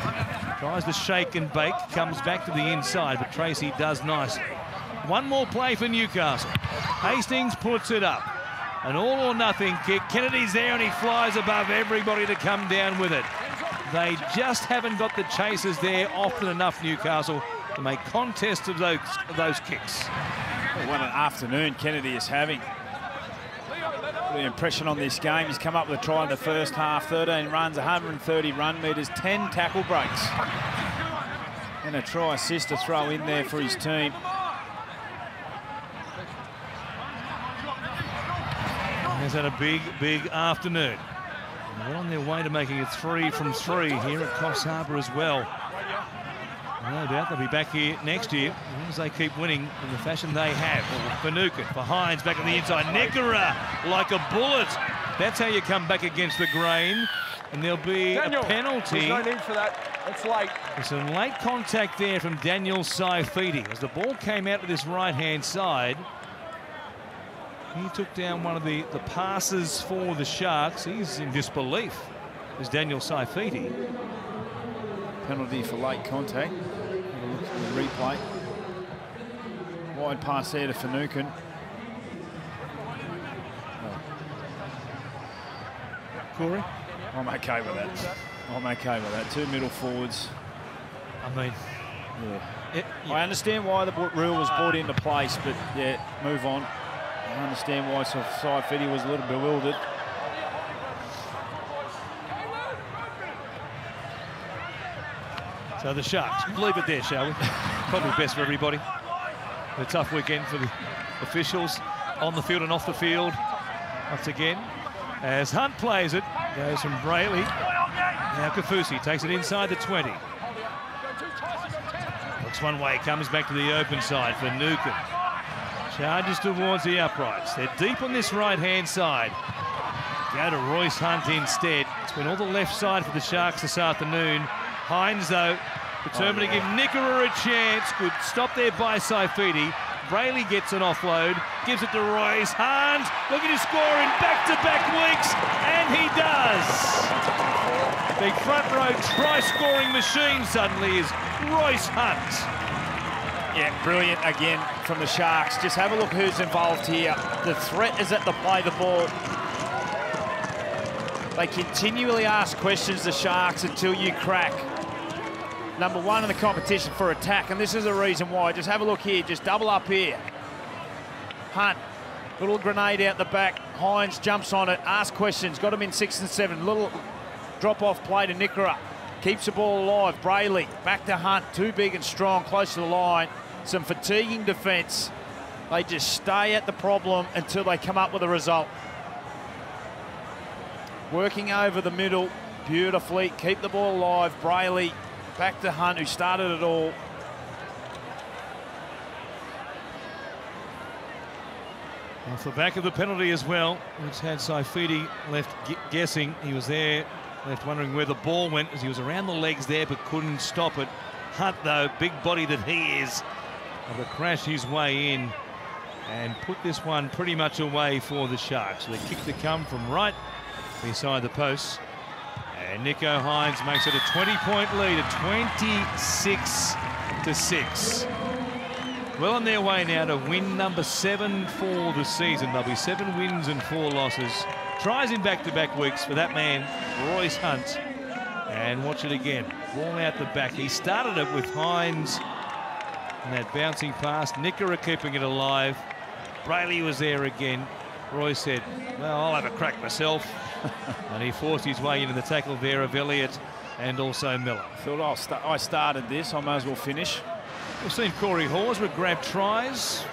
[SPEAKER 1] Tries to shake and bake, comes back to the inside, but Tracy does nice One more play for Newcastle. Hastings puts it up. An all or nothing kick. Kennedy's there and he flies above everybody to come down with it. They just haven't got the chasers there often enough, Newcastle, to make contests of those kicks.
[SPEAKER 2] Well, what an afternoon Kennedy is having. The impression on this game, he's come up with a try in the first half, 13 runs, 130 run meters, 10 tackle breaks. And a try assist to throw in there for his team.
[SPEAKER 1] He's had a big afternoon. And they're on their way to making it 3 from 3 here at Coffs Harbour as well. No doubt they'll be back here next year as long as they keep winning in the fashion they have. Finucane for Hines back on the inside. Nickera like a bullet. That's how you come back against the grain. And there'll be
[SPEAKER 4] Daniel,
[SPEAKER 1] a penalty.
[SPEAKER 4] There's no need for that. It's late.
[SPEAKER 1] There's some late contact there from Daniel Saifiti. As the ball came out to this right-hand side, he took down one of the passes for the Sharks. He's in disbelief. There's Daniel Saifiti.
[SPEAKER 2] Penalty for late contact. Have a look at the replay. Wide pass there to Finucane.
[SPEAKER 1] Corey?
[SPEAKER 2] I'm okay with that. I'm okay with that. 2 middle forwards.
[SPEAKER 1] I mean,
[SPEAKER 2] yeah. I understand why the rule was brought into place, but yeah, move on. I understand why Saifiti was a little bewildered.
[SPEAKER 1] So the Sharks, leave it there, shall we? Probably best for everybody. A tough weekend for the officials on the field and off the field. Once again, as Hunt plays it, goes from Brayley. Now Kafusi takes it inside the 20. Looks one way, comes back to the open side for Newcombe. Charges towards the uprights. They're deep on this right-hand side. Go to Royce Hunt instead. It's been all the left side for the Sharks this afternoon. Hines, though, determined to give Nickera a chance. Good stop there by Saifiti. Brayley gets an offload, gives it to Royce Hunt. Looking to score in back-to-back weeks, and he does. The front row try-scoring machine suddenly is Royce Hunt.
[SPEAKER 2] Yeah, brilliant again from the Sharks. Just have a look who's involved here. The threat is at the play the ball. They continually ask questions, the Sharks, until you crack. Number 1 in the competition for attack, and this is the reason why. Just have a look here, just double up here. Hunt, little grenade out the back. Hines jumps on it, asks questions, got him in 6 and 7. Little drop-off play to Nickera. Keeps the ball alive. Brayley, back to Hunt, too big and strong, close to the line. Some fatiguing defence. They just stay at the problem until they come up with a result. Working over the middle beautifully, keep the ball alive. Brayley, back to Hunt, who started it all.
[SPEAKER 1] Off the back of the penalty as well, which had Saifiti left guessing. He was there, left wondering where the ball went as he was around the legs there but couldn't stop it. Hunt, though, big body that he is, will crash his way in and put this one pretty much away for the Sharks. The kick to come from right beside the posts. And Nicho Hines makes it a 20-point lead at 26-6. Well on their way now to win number 7 for the season. There'll be 7 wins and 4 losses. Tries in back-to-back weeks for that man, Royce Hunt. And watch it again. Ball out the back. He started it with Hines and that bouncing pass. Nickera keeping it alive. Brayley was there again. Royce said, well, I'll have a crack myself. And he forced his way into the tackle there of Elliott and also Miller.
[SPEAKER 2] Thought I started this, I may as well finish.
[SPEAKER 1] We've seen Corey Horsburgh grab tries.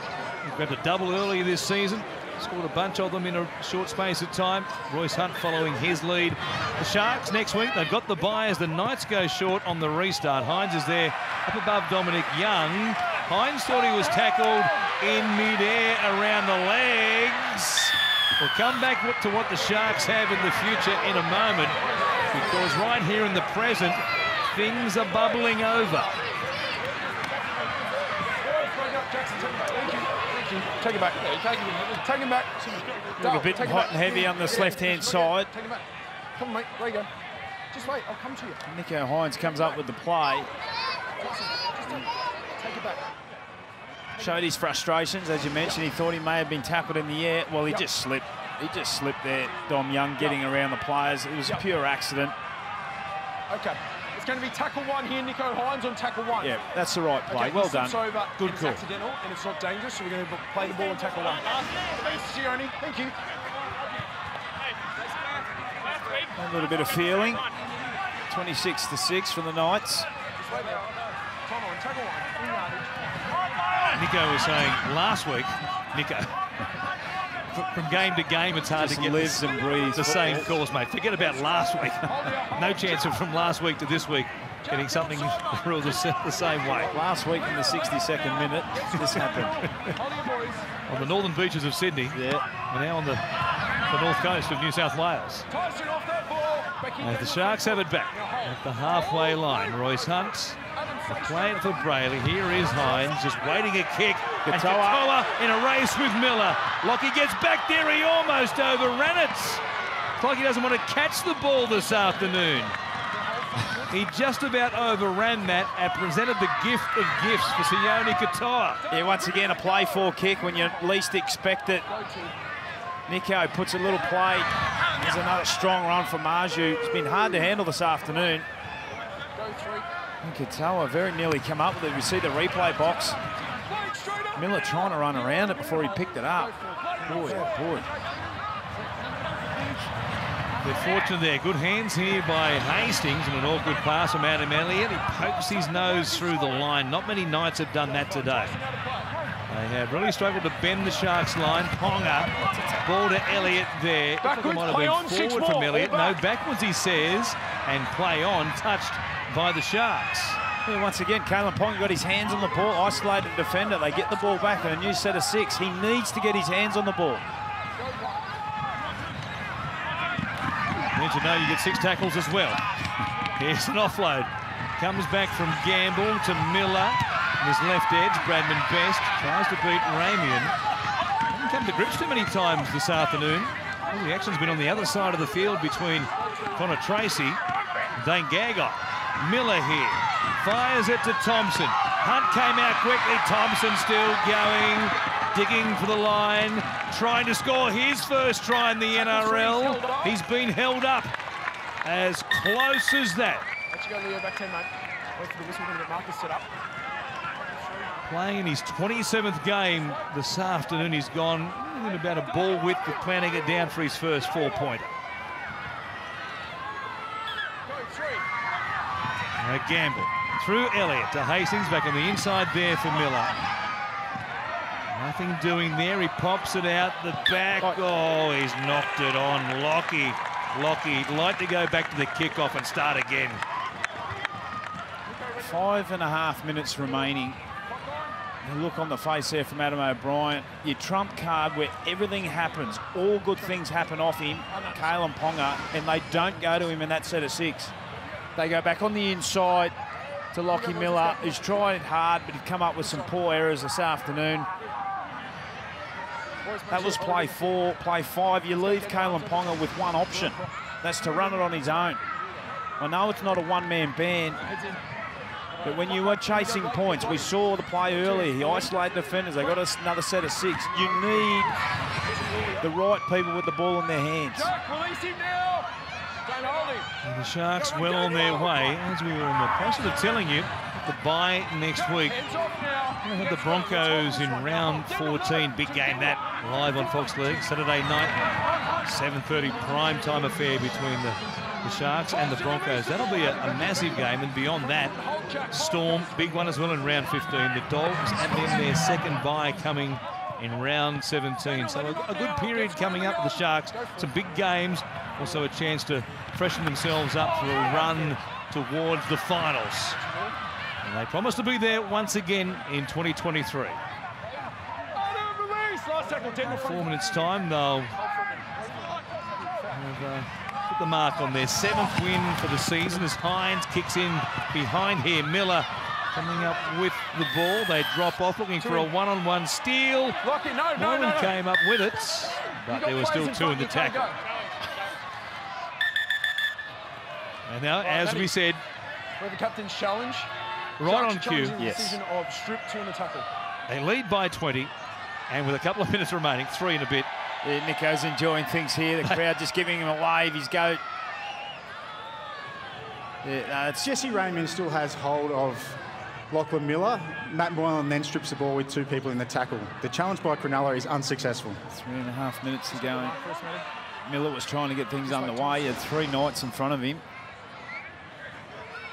[SPEAKER 1] He grabbed a double earlier this season. Scored a bunch of them in a short space of time. Royce Hunt following his lead. The Sharks next week, they've got the bye as the Knights go short on the restart. Hines is there up above Dominic Young. Hines thought he was tackled in mid-air around the legs. We'll come back to what the Sharks have in the future in a moment, because right here in the present, things are bubbling over.
[SPEAKER 4] Take it back. Take him back.
[SPEAKER 2] A bit hot and heavy on this left-hand side.
[SPEAKER 4] Take him back. Come on, mate. There you go. Just wait. I'll come to you.
[SPEAKER 2] Nicho Hines comes up with the play.
[SPEAKER 4] Just take it back.
[SPEAKER 2] showed his frustrations, as you mentioned. He thought he may have been tackled in the air. Well, he just slipped. He just slipped there, Dom Young, getting around the players. It was a pure accident.
[SPEAKER 4] Okay. It's going to be tackle 1 here. Nico Hines on tackle 1.
[SPEAKER 2] Yeah, that's the right play. Well done.
[SPEAKER 4] Over,
[SPEAKER 2] good call.
[SPEAKER 4] It's accidental and it's not dangerous, so we're going to play the ball and tackle 1. Thanks, Sione. Thank you.
[SPEAKER 2] A little bit of feeling. 26-6 for the Knights.
[SPEAKER 1] Nico was saying last week, from game to game, it's hard to get
[SPEAKER 2] lives and breathes
[SPEAKER 1] the same calls, mate. Forget about last week. No chance of from last week to this week getting something ruled the same way.
[SPEAKER 2] Last week in the 62nd minute, this happened.
[SPEAKER 1] On the northern beaches of Sydney, and now on the north coast of New South Wales. As the Sharks have it back at the halfway line. Royce Hunt playing for Brayley. Here is Hines just waiting a kick. Katoa in a race with Miller. Lockie gets back there. He almost overran it. It's like he doesn't want to catch the ball this afternoon. He just about overran that and presented the gift of gifts for Sione Katoa.
[SPEAKER 2] Yeah, once again, a play-for kick when you least expect it. Nico puts a little play. There's another strong run from Marju. It's been hard to handle this afternoon. And Katoa very nearly come up with it. We see the replay box. Miller trying to run around it before he picked it up. Boy, oh boy.
[SPEAKER 1] They're fortunate there. Good hands here by Hastings and an awkward pass from Adam Elliott. He pokes his nose through the line. Not many Knights have done that today. They have really struggled to bend the Sharks line. Ponga, ball to Elliott there.
[SPEAKER 4] Backwards,
[SPEAKER 1] might have been forward from Elliott. No, backwards he says, and play on, touched by the Sharks.
[SPEAKER 2] Yeah, once again, Kalen Ponga got his hands on the ball, isolated defender. They get the ball back and a new set of 6. He needs to get his hands on the ball.
[SPEAKER 1] You need to know you get 6 tackles as well. Here's an offload. Comes back from Gamble to Miller. His left edge, Bradman Best, tries to beat Ramian. Hasn't come to grips too many times this afternoon. Well, the action's been on the other side of the field between Connor Tracy and Dane Gagai. Miller here, fires it to Thompson. Hunt came out quickly, Thompson still going, digging for the line, trying to score his first try in the NRL. He's been held up as close as that.
[SPEAKER 4] Let's go Leo back 10, mate. Wait for the whistle, we're going to get Marcus set up.
[SPEAKER 1] Playing in his 27th game this afternoon, he's gone in about a ball width with planning it down for his first 4-pointer. Gamble through Elliott to Hastings, back on the inside there for Miller. Nothing doing there. He pops it out the back. Oh, he's knocked it on. Lockie, like to go back to the kickoff and start again.
[SPEAKER 2] 5.5 minutes remaining. The look on the face there from Adam O'Brien. Your trump card where everything happens, all good things happen off him, Kalen Ponga, and they don't go to him in that set of 6. They go back on the inside to Lockie Miller, who's tried hard, but he'd come up with some poor errors this afternoon. That was play 4. Play 5, you leave Kalen Ponga with one option. That's to run it on his own. I know it's not a one-man band, but when you are chasing points, we saw the play earlier. He isolated defenders. They got another set of 6. You need the right people with the ball in their hands.
[SPEAKER 1] And the Sharks well on their way, as we were in the process of telling you, the bye next week. We have the Broncos in round 14. Big game that, live on Fox League, Saturday night, 7:30 prime time affair between the Sharks and the Broncos. That'll be a massive game, and beyond that, Storm, big one as well in round 15. The Dogs, and then their second bye coming in round 17. So a good period coming up for the Sharks. Some big games, also a chance to freshen themselves up for a run towards the finals. And they promise to be there once again in 2023. 4 minutes time, they'll put the mark on their 7th win for the season as Hines kicks in behind here. Miller coming up with the ball. They drop off looking for a one-on-one steal. No one came up with it, but there were still 2 in the tackle. And now, as we said,
[SPEAKER 4] the captain's challenge.
[SPEAKER 1] right on cue.
[SPEAKER 4] Yes. Decision of strip 2 in the tackle.
[SPEAKER 1] They lead by 20, and with a couple of minutes remaining, 3 and a bit.
[SPEAKER 2] Yeah, Nico's enjoying things here. The crowd just giving him a wave. He's go. Yeah,
[SPEAKER 5] Jesse Raymond still has hold of Lachlan Miller. Matt Moylan then strips the ball with 2 people in the tackle. The challenge by Cronulla is unsuccessful.
[SPEAKER 2] 3.5 minutes to go. Miller was trying to get things underway. He had 3 Knights in front of him.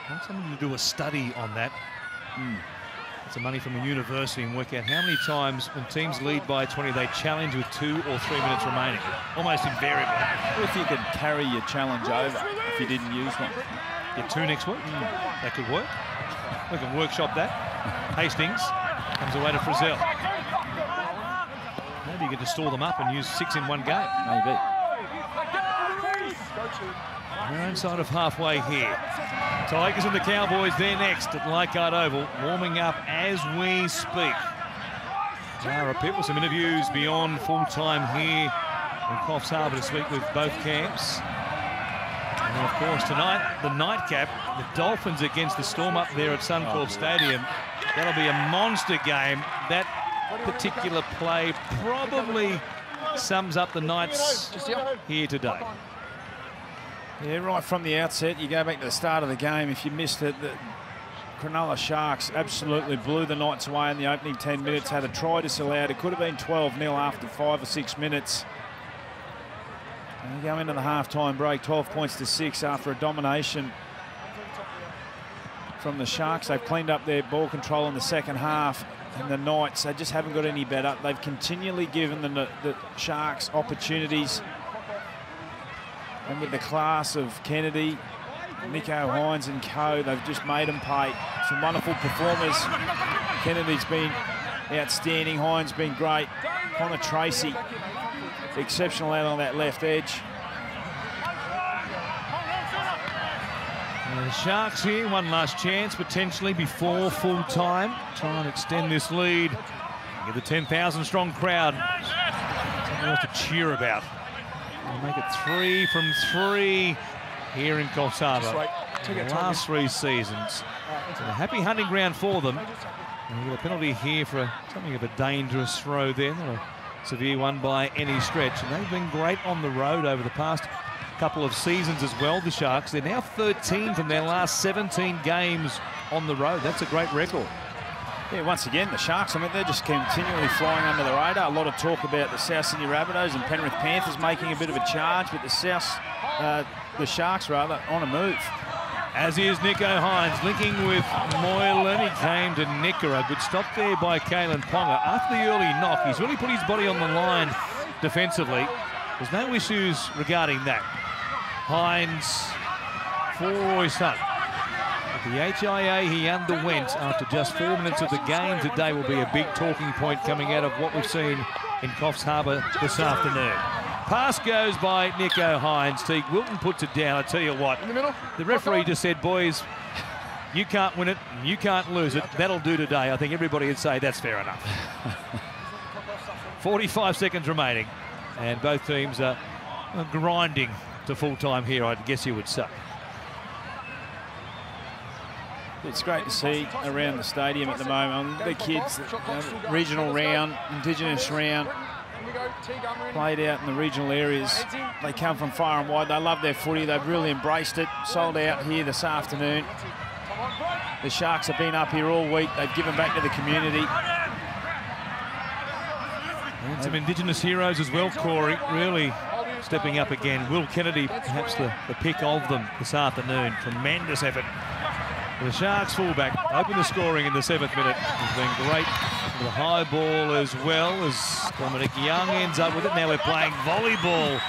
[SPEAKER 1] I want somebody to do a study on that. Some money from a university and work out how many times when teams lead by 20 they challenge with 2 or 3 minutes remaining. Almost invariably.
[SPEAKER 2] What if you could carry your challenge over if you didn't use one?
[SPEAKER 1] Get 2 next week. That could work. We can workshop that. Hastings comes away to Frizzell. Maybe you can just store them up and use 6 in one game.
[SPEAKER 2] Maybe.
[SPEAKER 1] Their own side of halfway here. Tigers and the Cowboys there next at Leichhardt Oval, warming up as we speak. Tara Pitt with some interviews beyond full-time here in Coffs Harbour this week with both camps. And of course tonight, the nightcap, the Dolphins against the Storm up there at Suncorp Stadium. That'll be a monster game. That particular play probably sums up the Knights here today.
[SPEAKER 2] Yeah, right from the outset, you go back to the start of the game. If you missed it, the Cronulla Sharks absolutely blew the Knights away in the opening 10 minutes, had a try disallowed. It could have been 12-0 after 5 or 6 minutes. And you go into the half-time break, 12 points to 6 after a domination from the Sharks. They've cleaned up their ball control in the second half, and the Knights, they just haven't got any better. They've continually given the Sharks opportunities. And with the class of Kennedy, Nico Hines and co, they've just made them pay. Some wonderful performers. Kennedy's been outstanding. Hines been great. Connor Tracy, exceptional out on that left edge.
[SPEAKER 1] And the Sharks here, one last chance potentially before full time. Try and extend this lead. Give the 10,000 strong crowd something else to cheer about. We'll make it 3 from 3 here in Coffs Harbour. The last 3 seasons. It's a happy hunting ground for them. And we get a penalty here for something of a dangerous throw there. Not a severe one by any stretch. And they've been great on the road over the past couple of seasons as well, the Sharks. They're now 13 from their last 17 games on the road. That's a great record.
[SPEAKER 2] Yeah, once again, the Sharks, I mean, they're just continually flying under the radar. A lot of talk about the South Sydney Rabbitohs and Penrith Panthers making a bit of a charge, but the Sharks, rather, on a move.
[SPEAKER 1] As is Nico Hines, linking with Moylan. He came to Nicker. A good stop there by Kalen Ponga. After the early knock, he's really put his body on the line defensively. There's no issues regarding that. Hines for his son. The HIA he underwent after just 4 minutes of the game today will be a big talking point coming out of what we've seen in Coffs Harbour this afternoon. Pass goes by Nico Hines. Teague Wilton puts it down. I tell you what, the referee just said, boys, you can't win it, you can't lose it. That'll do today. I think everybody would say that's fair enough. 45 seconds remaining, and both teams are grinding to full time here, I guess you would say.
[SPEAKER 2] It's great to see around the stadium at the moment. The kids, regional round, Indigenous round, played out in the regional areas. They come from far and wide. They love their footy. They've really embraced it. Sold out here this afternoon. The Sharks have been up here all week. They've given back to the community.
[SPEAKER 1] And some Indigenous heroes as well, Corey, really stepping up again. Will Kennedy, perhaps the pick of them this afternoon. Tremendous effort. The Sharks fullback opened the scoring in the 7th minute. He's been great with the high ball as well as Dominic Young ends up with it. Now we're playing volleyball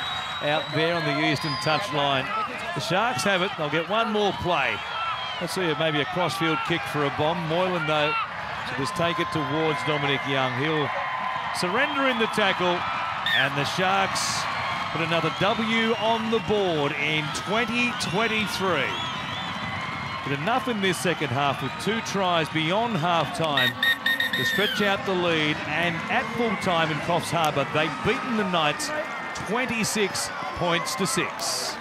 [SPEAKER 1] out there on the eastern touchline. The Sharks have it. They'll get one more play. Let's see if maybe a crossfield kick for a bomb. Moylan, though, to just take it towards Dominic Young. He'll surrender in the tackle, and the Sharks put another W on the board in 2023. But enough in this second half with 2 tries beyond half-time to stretch out the lead, and at full time in Coffs Harbour, they've beaten the Knights 26 points to 6.